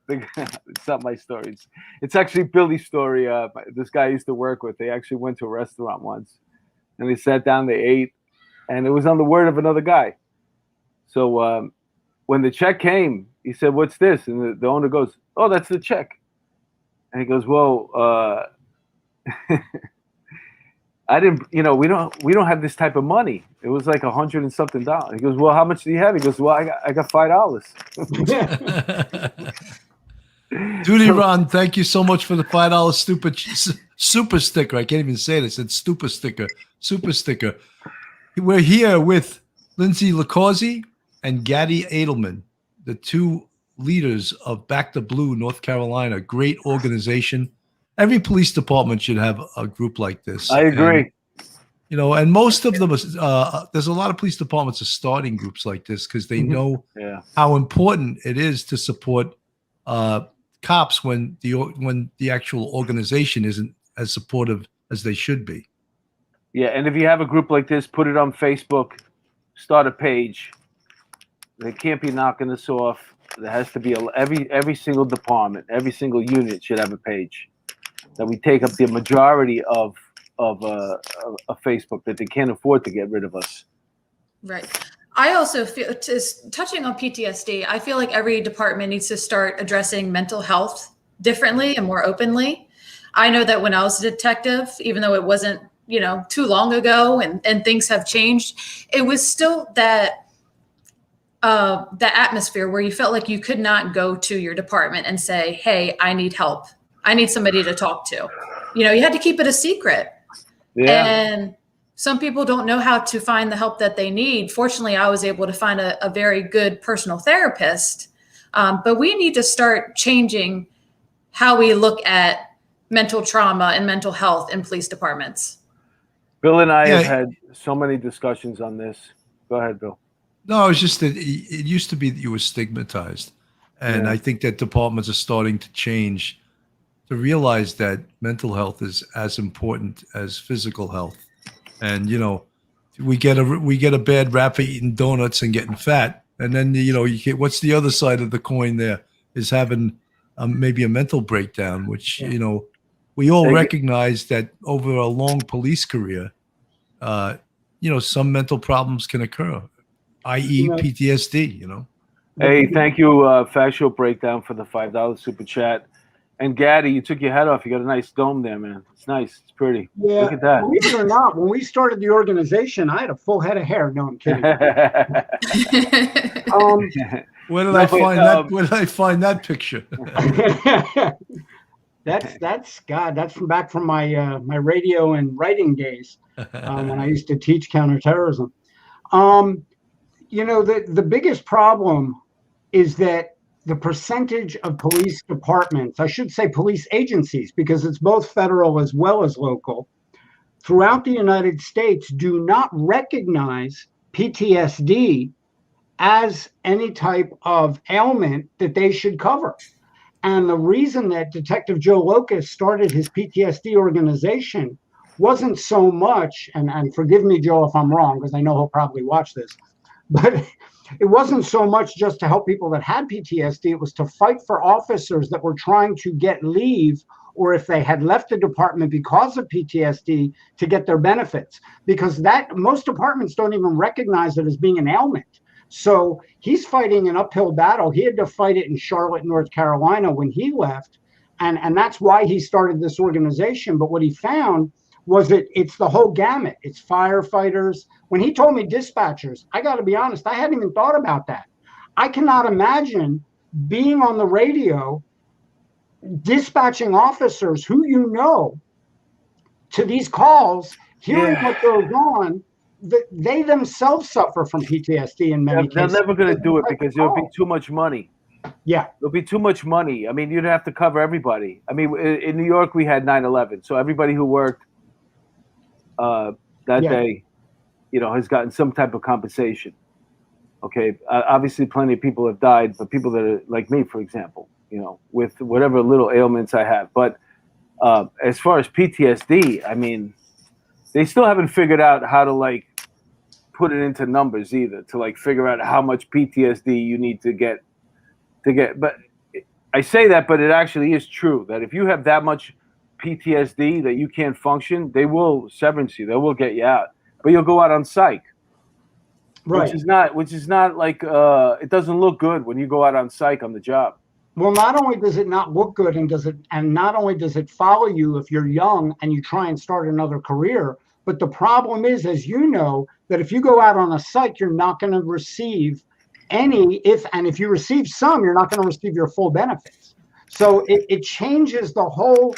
It's not my story. It's actually Billy's story. This guy I used to work with, they actually went to a restaurant once, and they sat down, they ate, and it was on the word of another guy. So when the check came, he said, "What's this?" And the owner goes, "Oh, that's the check." And he goes, "Well, I didn't, we don't have this type of money. It was like $100 and something. He goes, "Well, how much do you have?" He goes, "Well, I got $5." Duty Ron, thank you so much for the $5 super sticker. I can't even say it. I said super sticker. We're here with Lindsay LiCausi and Gadi Adelman, the two leaders of Back the Blue, North Carolina. Great organization. Every police department should have a group like this. I agree. And most of them, there's a lot of police departments are starting groups like this because they know how important it is to support cops when the actual organization isn't as supportive as they should be. Yeah, and if you have a group like this, put it on Facebook, start a page. They can't be knocking us off. There has to be every single department, every single unit should have a page that we take up the majority of Facebook, that they can't afford to get rid of us. Right. I also feel, touching on PTSD, I feel like every department needs to start addressing mental health differently and more openly. I know that when I was a detective, even though it wasn't, too long ago and things have changed, it was still that atmosphere where you felt like you could not go to your department and say, "Hey, I need help. I need somebody to talk to." You had to keep it a secret. Yeah. And some people don't know how to find the help that they need. Fortunately, I was able to find a very good personal therapist. But we need to start changing how we look at mental trauma and mental health in police departments. Bill and I have had so many discussions on this. Go ahead, Bill. No, it's just that it used to be that you were stigmatized. And I think that departments are starting to change to realize that mental health is as important as physical health. And, we get a bad rap for eating donuts and getting fat. And then, you get, what's the other side of the coin there is having maybe a mental breakdown, which, we all recognize that over a long police career, some mental problems can occur, i.e. PTSD, Hey, thank you, Factual Breakdown, for the $5 super chat. And Gaddy, you took your head off. You got a nice dome there, man. It's nice. It's pretty. Yeah. Look at that. Believe it or not, when we started the organization, I had a full head of hair. No, I'm kidding. Where did I find that? Where did I find that picture? That's from back from my my radio and writing days when I used to teach counterterrorism. The biggest problem is that the percentage of police departments, I should say police agencies, because it's both federal as well as local, throughout the United States do not recognize PTSD as any type of ailment that they should cover. And the reason that Detective Joe Locust started his PTSD organization wasn't so much, and forgive me, Joe, if I'm wrong, because I know he'll probably watch this, but it wasn't so much just to help people that had PTSD. It was to fight for officers that were trying to get leave, or if they had left the department because of PTSD, to get their benefits, because that most departments don't even recognize it as being an ailment. So he's fighting an uphill battle. He had to fight it in Charlotte, North Carolina when he left. And that's why he started this organization. But what he found was that it's the whole gamut. It's firefighters. When he told me dispatchers, I got to be honest, I hadn't even thought about that. I cannot imagine being on the radio, dispatching officers who you know to these calls, hearing what goes on. They themselves suffer from PTSD in many cases. They're never going to do it because there'll be too much money. Yeah. There'll be too much money. I mean, you'd have to cover everybody. I mean, in New York, we had 9/11. So everybody who worked that day, you know, has gotten some type of compensation. Okay. Obviously, plenty of people have died, but people that are like me, for example, you know, with whatever little ailments I have. But as far as PTSD, I mean, they still haven't figured out how to like put it into numbers either, to like figure out how much PTSD you need to get. But I say that, but it actually is true that if you have that much PTSD that you can't function, they will severance you. They will get you out, but you'll go out on psych, right? Which is not like it doesn't look good when you go out on psych on the job. Well, not only does it not look good, and not only does it follow you if you're young and you try and start another career, but the problem is, as you know, that if you go out on a psych, you're not going to receive any, if you receive some, you're not going to receive your full benefits. So it changes the whole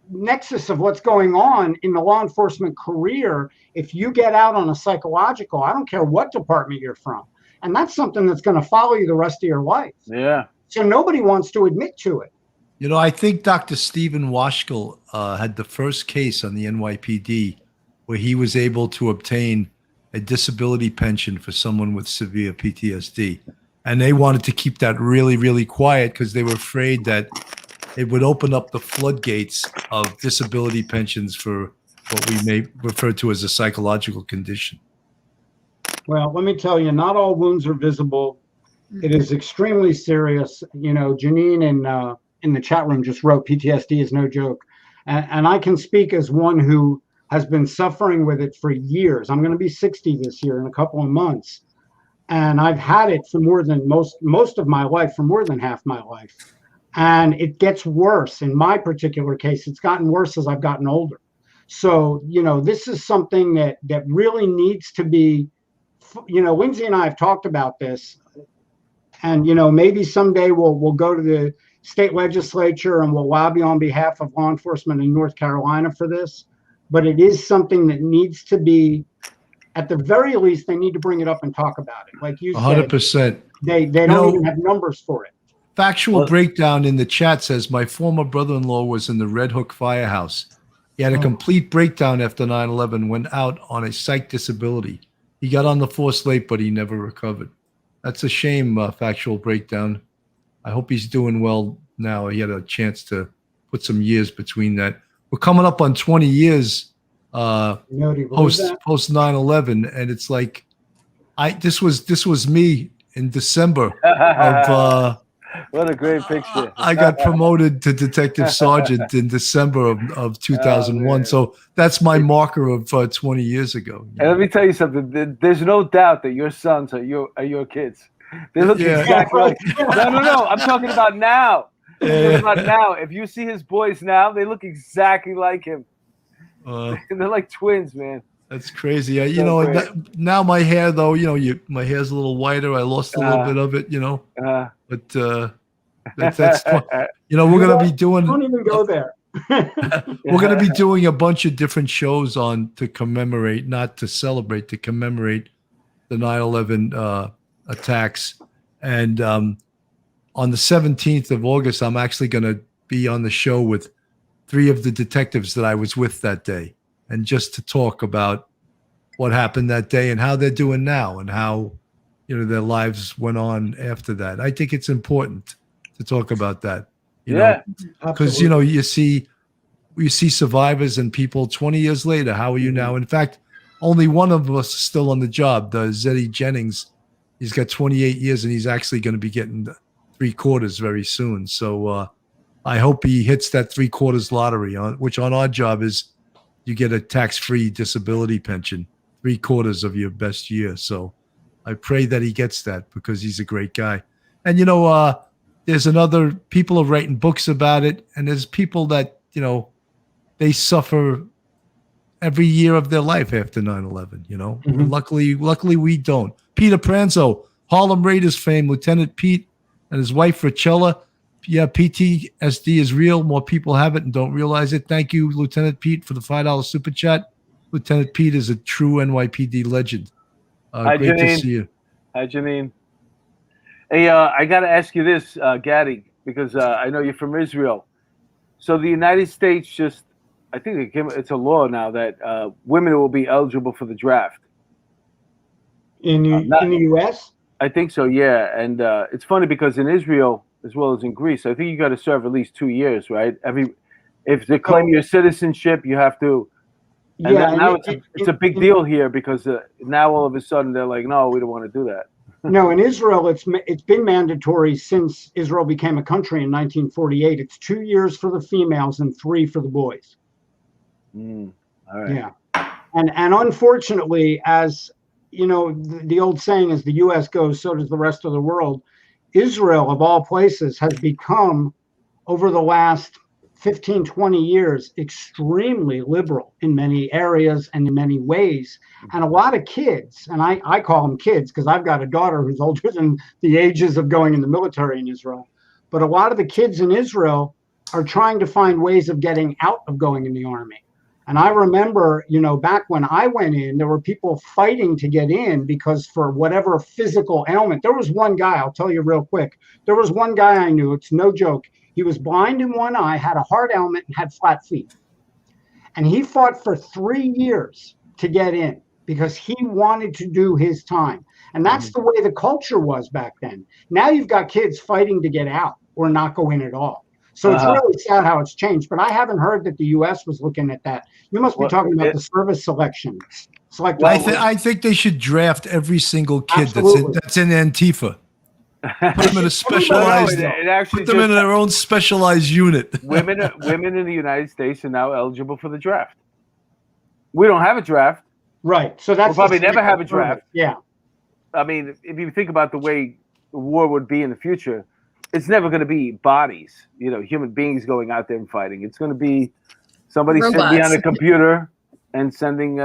nexus of what's going on in the law enforcement career. If you get out on a psychological, I don't care what department you're from, and that's something that's going to follow you the rest of your life. Yeah. So nobody wants to admit to it. You know, I think Dr. Stephen Washkill had the first case on the NYPD where he was able to obtain a disability pension for someone with severe PTSD. And they wanted to keep that really, really quiet because they were afraid that it would open up the floodgates of disability pensions for what we may refer to as a psychological condition. Well, let me tell you, not all wounds are visible. It is extremely serious. You know, Janine in the chat room just wrote, PTSD is no joke. And I can speak as one who has been suffering with it for years. I'm going to be 60 this year in a couple of months. And I've had it for more than most of my life, for more than half my life. And it gets worse. In my particular case, it's gotten worse as I've gotten older. So, you know, this is something that really needs to be, you know, Lindsay and I have talked about this. And, you know, maybe someday we'll go to the state legislature and we'll lobby on behalf of law enforcement in North Carolina for this. But it is something that needs to be, at the very least, they need to bring it up and talk about it. Like you 100%. said, they don't even have numbers for it. Factual breakdown in the chat says, my former brother-in-law was in the Red Hook firehouse. He had a complete breakdown after 9/11, went out on a psych disability. He got on the force late, but he never recovered. That's a shame, factual breakdown. I hope he's doing well now. He had a chance to put some years between that. We're coming up on 20 years post 9/11, and it's like this was me in December of what a great picture. I got promoted to detective sergeant in December of 2001. So that's my marker of 20 years ago. And let me tell you something. There's no doubt that your sons are your kids. They look exactly like. No. I'm talking about now. If you see his boys now, they look exactly like him. They're like twins, man. That's crazy. You know, now my hair, though, you know, my hair's a little whiter. I lost a little bit of it, you know. But that's you know, we're going to be doing. Don't even go there. We're going to be doing a bunch of different shows to commemorate, not to celebrate, to commemorate the 9/11 attacks. And on the 17th of August, I'm actually going to be on the show with 3 of the detectives that I was with that day, and just to talk about what happened that day and how they're doing now and how, their lives went on after that. I think it's important to talk about that, because, you see survivors and people 20 years later, how are you now? In fact, only one of us is still on the job, Zeddy Jennings. He's got 28 years and he's actually going to be getting 3/4 very soon. So I hope he hits that 3/4 lottery, which on our job is you get a tax-free disability pension, 3/4 of your best year. So I pray that he gets that, because he's a great guy. And, there's people are writing books about it. And there's people that, they suffer every year of their life after 9/11, And luckily we don't. Peter Pranzo, Harlem Raiders fame, Lieutenant Pete and his wife, Rachella. Yeah, PTSD is real. More people have it and don't realize it. Thank you, Lieutenant Pete, for the $5 super chat. Lieutenant Pete is a true NYPD legend. Hi, great Janine. to see you. Hi, Janine. Hey, I got to ask you this, Gaddy, because I know you're from Israel. So the United States I think it's a law now that women will be eligible for the draft. In the U.S.? I think so, yeah. And it's funny because in Israel, as well as in Greece, I think you got to serve at least 2 years, right? If they claim your citizenship, you have to. And now it's a big deal here, because now all of a sudden they're like, no, we don't want to do that. No, in Israel, it's been mandatory since Israel became a country in 1948. It's 2 years for the females and 3 for the boys. All right. Yeah, and unfortunately, as the old saying is, the U.S. goes, so does the rest of the world. Israel, of all places, has become, over the last 15, 20 years, extremely liberal in many areas and in many ways. And a lot of kids, and I call them kids because I've got a daughter who's older than the ages of going in the military in Israel. But a lot of the kids in Israel are trying to find ways of getting out of going in the army. And I remember, back when I went in, there were people fighting to get in because for whatever physical ailment. There was one guy, I'll tell you real quick. There was one guy I knew, it's no joke. He was blind in one eye, had a heart ailment, and had flat feet. And he fought for 3 years to get in because he wanted to do his time. And that's the way the culture was back then. Now you've got kids fighting to get out or not go in at all. So it's really sad how it's changed. But I haven't heard that the U.S. was looking at that. You must be talking about the service selection. I think they should draft every single kid that's in Antifa. Put them in a specialized. Put them in their own specialized unit. Women in the United States are now eligible for the draft. We don't have a draft, right? So that's we'll probably never have a draft. Yeah. I mean, if you think about the way the war would be in the future, it's never going to be bodies, human beings going out there and fighting. It's going to be somebody sitting behind a computer and sending,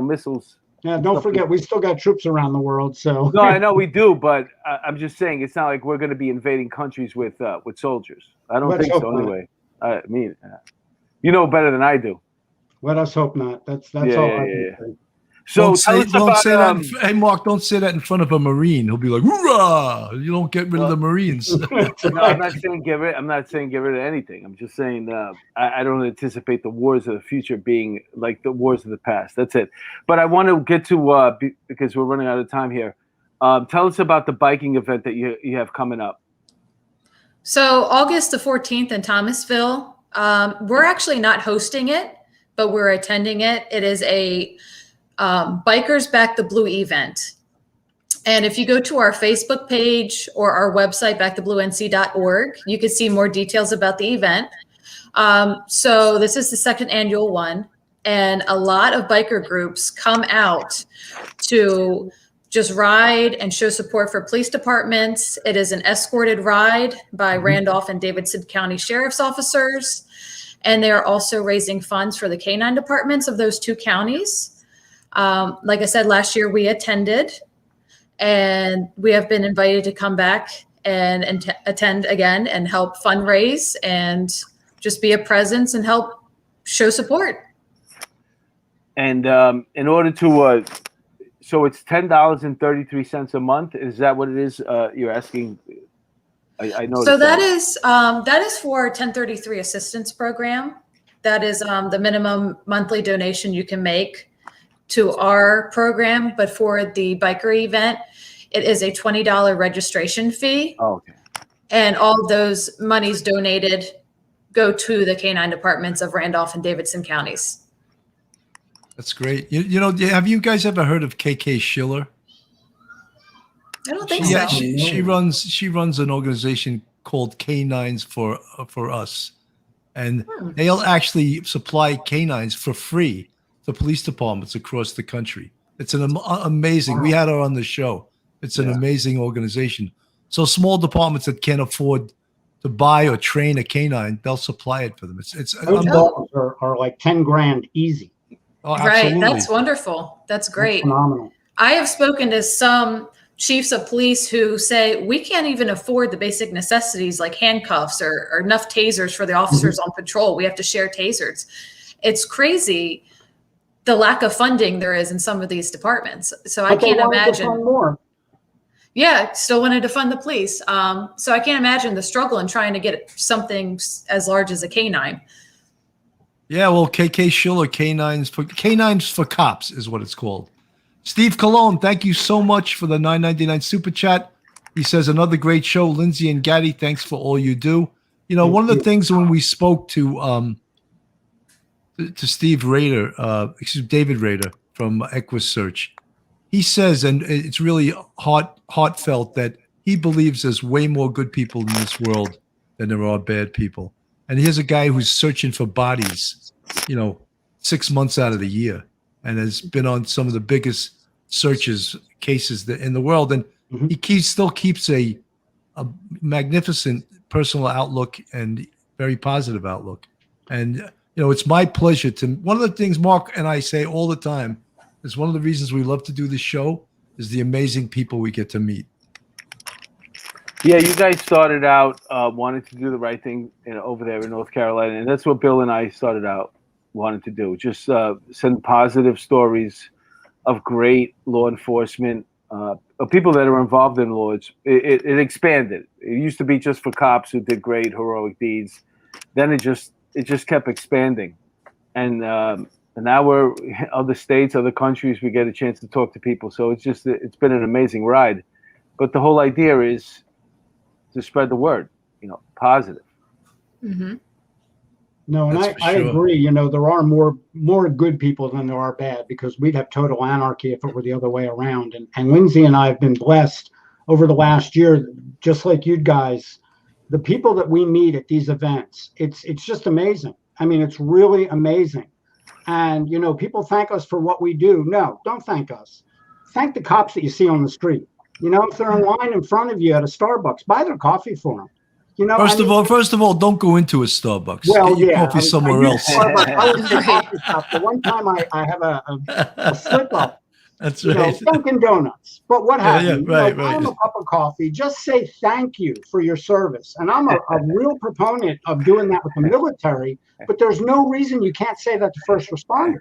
missiles. Yeah, don't forget, we still got troops around the world. So no, I know we do, but I'm just saying it's not like we're going to be invading countries with soldiers. I don't think so anyway. I mean, you know better than I do. Let us hope not. That's all. Yeah. So don't say that. Hey, Mark, don't say that in front of a Marine. He'll be like, "Hoorah!" You don't get rid of the Marines. No, I'm not saying get rid of anything. I'm just saying I don't anticipate the wars of the future being like the wars of the past. That's it. But I want to get to because we're running out of time here. Tell us about the biking event that you have coming up. So August the 14th in Thomasville. We're actually not hosting it, but we're attending it. It is a Bikers Back the Blue event. And if you go to our Facebook page or our website, backthebluenc.org, you can see more details about the event. So this is the second annual one. And a lot of biker groups come out to just ride and show support for police departments. It is an escorted ride by Randolph and Davidson County Sheriff's officers. And they are also raising funds for the canine departments of those 2 counties. Like I said, last year we attended, and we have been invited to come back and attend again and help fundraise and just be a presence and help show support. And in order to, so it's $10.33 a month. Is that what it is? You're asking? I know. So that is for 1033 assistance program. That is the minimum monthly donation you can make to our program. But for the biker event, it is a $20 registration fee. Oh, okay. And all of those monies donated go to the canine departments of Randolph and Davidson counties. That's great. You know, have you guys ever heard of KK Schiller? I don't think Yeah, so. she runs an organization called Canines for Us, and they'll actually supply canines for free to police departments across the country. It's an amazing. We had her on the show. It's an amazing organization. So small departments that can't afford to buy or train a canine, they'll supply it for them. It's Those dogs are like 10 grand easy. Oh, right. That's wonderful. That's great. That's phenomenal. I have spoken to some chiefs of police who say we can't even afford the basic necessities like handcuffs or enough tasers for the officers on patrol. We have to share tasers. It's crazy the lack of funding there is in some of these departments. So I can't imagine. More. Yeah, still wanted to fund the police. So I can't imagine the struggle in trying to get something as large as a canine. Yeah, well, KK Schiller, Canines for Cops is what it's called. Steve Colon, thank you so much for the $9.99 super chat. He says, another great show. Lindsay and Gaddy, thanks for all you do. You know, one of the things when we spoke to Steve Rader, David Rader from EquuSearch, he says, and it's really heartfelt, that he believes there's way more good people in this world than there are bad people. And here's a guy who's searching for bodies, 6 months out of the year, and has been on some of the biggest cases in the world. And he still keeps a magnificent personal outlook and very positive outlook. And, it's my pleasure one of the things Mark and I say all the time is one of the reasons we love to do this show is the amazing people we get to meet. Yeah, you guys started out wanting to do the right thing over there in North Carolina, and that's what Bill and I started out wanting to do. Just send positive stories of great law enforcement, of people that are involved in law. It expanded. It used to be just for cops who did great heroic deeds. Then it just kept expanding, and now we're other states, other countries. We get a chance to talk to people. So it's been an amazing ride. But the whole idea is to spread the word, positive. Mm-hmm. No, and I agree. There are more good people than there are bad, because we'd have total anarchy if it were the other way around. And Lindsay and I have been blessed over the last year, just like you guys. The people that we meet at these events, it's just amazing. I mean, it's really amazing. And people thank us for what we do. No, don't thank us. Thank the cops that you see on the street. If they're in line in front of you at a Starbucks, buy their coffee for them. First of all, don't go into a Starbucks. Well, get your coffee somewhere else. I was in a coffee shop. The one time I have a slip up. That's right. Dunkin' Donuts. But what happened? Right. Buy them a cup of coffee. Just say thank you for your service. And I'm a real proponent of doing that with the military. But there's no reason you can't say that to first responder.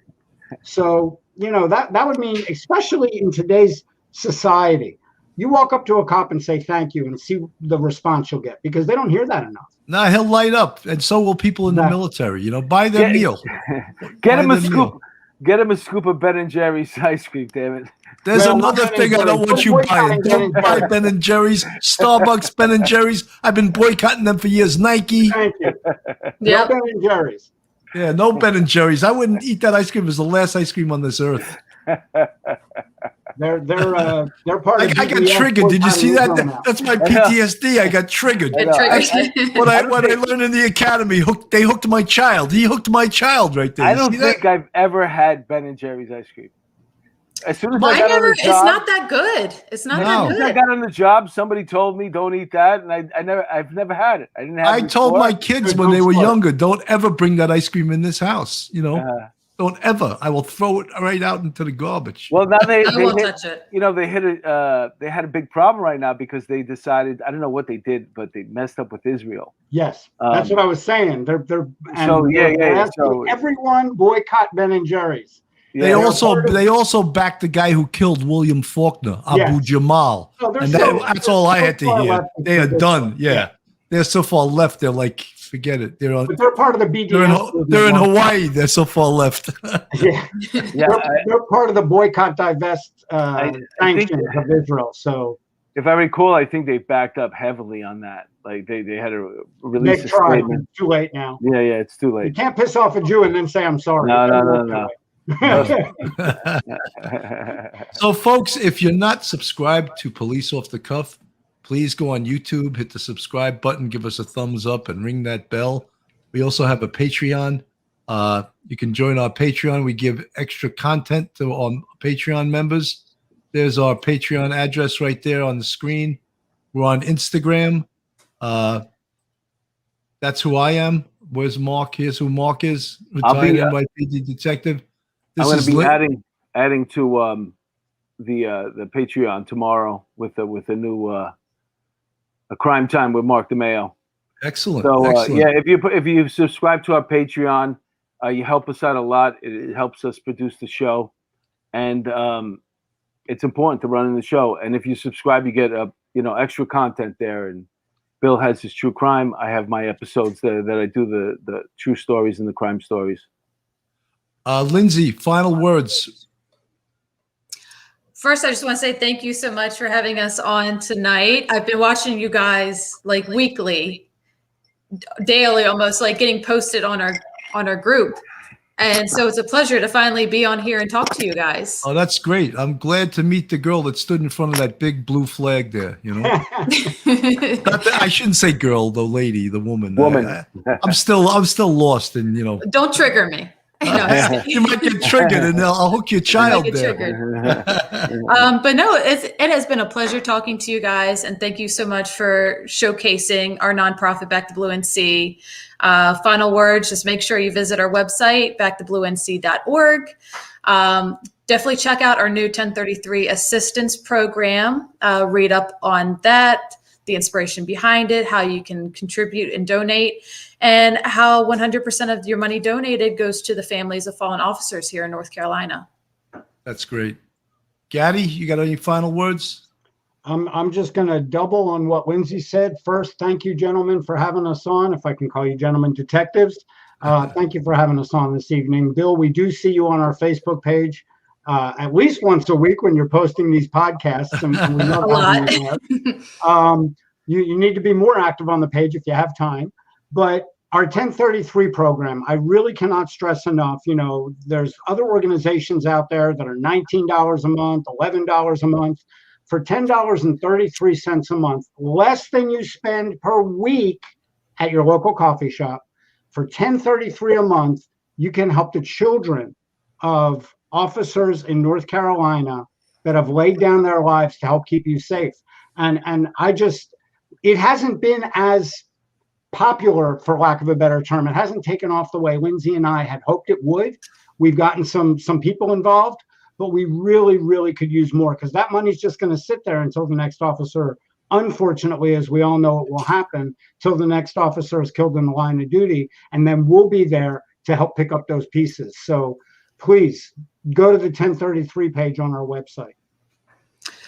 So that would mean, especially in today's society, you walk up to a cop and say thank you and see the response you'll get, because they don't hear that enough. Nah, he'll light up, and so will people in the military. Buy their meal. Get him a scoop. Get him a scoop of Ben and Jerry's ice cream. Damn it! There's another thing I don't want you buying. Don't buy Ben and Jerry's, Starbucks, Ben and Jerry's. I've been boycotting them for years. Nike. Thank you. Yeah, Ben and Jerry's. Yeah, no Ben and Jerry's. I wouldn't eat that ice cream. It was the last ice cream on this earth. They're part of. I got triggered. Did you see that? That's my PTSD. I got triggered. What I learned in the academy. They hooked my child. He hooked my child right there. I don't think I've ever had Ben and Jerry's ice cream. As soon as I got on the job, it's not that good. It's not that good. As I got on the job, somebody told me don't eat that, and I've never had it. I didn't have. I told my kids when they were younger, don't ever bring that ice cream in this house. Don't ever. I will throw it right out into the garbage. Well, now they won't touch it. They hit it. They had a big problem right now because they decided, I don't know what they did, but they messed up with Israel. Yes, that's what I was saying. They're so everyone boycott Ben and Jerry's. They also backed the guy who killed William Faulkner, Abu Jamal. So And that's all I had to hear. They are done. Yeah. They're so far left. They're like, forget it. But they're part of the BDS. They're in Hawaii. They're so far left. They're part of the boycott, divest sanctions of Israel. So, if I recall, I think they backed up heavily on that. Like they had to release a statement. It's too late now. Yeah, it's too late. You can't piss off a Jew and then say I'm sorry. No. So, folks, if you're not subscribed to Police Off the Cuff, please go on YouTube, hit the subscribe button, give us a thumbs up, and ring that bell. We also have a Patreon. You can join our Patreon. We give extra content to our Patreon members. There's our Patreon address right there on the screen. We're on Instagram. That's who I am. Where's Mark? Here's who Mark is. Retired NYPD detective. I'm going to be adding to the Patreon tomorrow with a new a crime time with Mark DeMeo. Excellent. So excellent. if you subscribe to our Patreon, you help us out a lot. It helps us produce the show, and it's important to run in the show. And if you subscribe, you get extra content there. And Bill has his true crime. I have my episodes that I do the true stories and the crime stories. Lindsay, final words. First, I just want to say thank you so much for having us on tonight. I've been watching you guys like weekly, daily, almost, like getting posted on our group. And so it's a pleasure to finally be on here and talk to you guys. Oh, that's great. I'm glad to meet the girl that stood in front of that big blue flag there, I shouldn't say girl, the lady, the woman. I'm still lost in, Don't trigger me. You might get triggered, and I'll hook your child there. But no, it has been a pleasure talking to you guys, and thank you so much for showcasing our nonprofit, Back the Blue NC. Final words: just make sure you visit our website, backtheBlueNC.org. Definitely check out our new 1033 assistance program. Read up on that, the inspiration behind it, how you can contribute and donate, and how 100% of your money donated goes to the families of fallen officers here in North Carolina. That's great. Gaddy, you got any final words? I'm just going to double on what Lindsay said. First, thank you, gentlemen, for having us on, if I can call you gentlemen detectives. Thank you for having us on this evening. Bill, we do see you on our Facebook page at least once a week when you're posting these podcasts. And we love having you there. You need to be more active on the page if you have time. But our 1033 program, I really cannot stress enough, there's other organizations out there that are $19 a month, $11 a month. For $10.33 a month, less than you spend per week at your local coffee shop, for $10.33 a month, you can help the children of officers in North Carolina that have laid down their lives to help keep you safe. And it hasn't been as popular, for lack of a better term. It hasn't taken off the way Lindsay and I had hoped it would. We've gotten some people involved, but we really, really could use more, because that money's just going to sit there until the next officer, unfortunately, as we all know it will happen, till the next officer is killed in the line of duty, and then we'll be there to help pick up those pieces. So please go to the 1033 page on our website.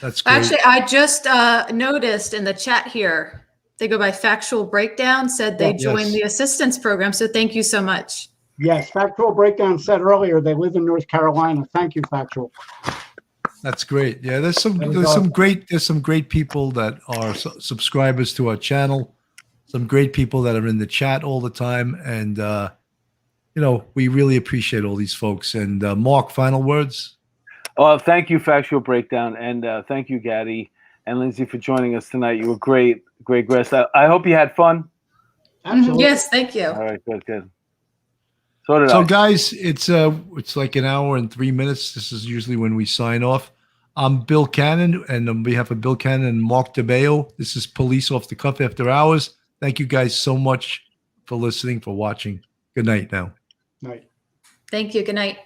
That's great. Actually, I just noticed in the chat here, they go by Factual Breakdown, said they joined the assistance program. So thank you so much. Yes, Factual Breakdown said earlier they live in North Carolina. Thank you, Factual. That's great. Yeah, there's some great people that are subscribers to our channel. Some great people that are in the chat all the time, and we really appreciate all these folks. And Mark, final words. Oh, thank you, Factual Breakdown, and thank you, Gaddy and Lindsay, for joining us tonight. You were great guests. I hope you had fun. Absolutely. Yes, thank you. All right, good. So guys, it's like an hour and 3 minutes. This is usually when we sign off. I'm Bill Cannon, and on behalf of Bill Cannon and Mark DeMeo, this is Police Off the Cuff After Hours. Thank you guys so much for listening, for watching. Good night now. Night. Thank you. Good night.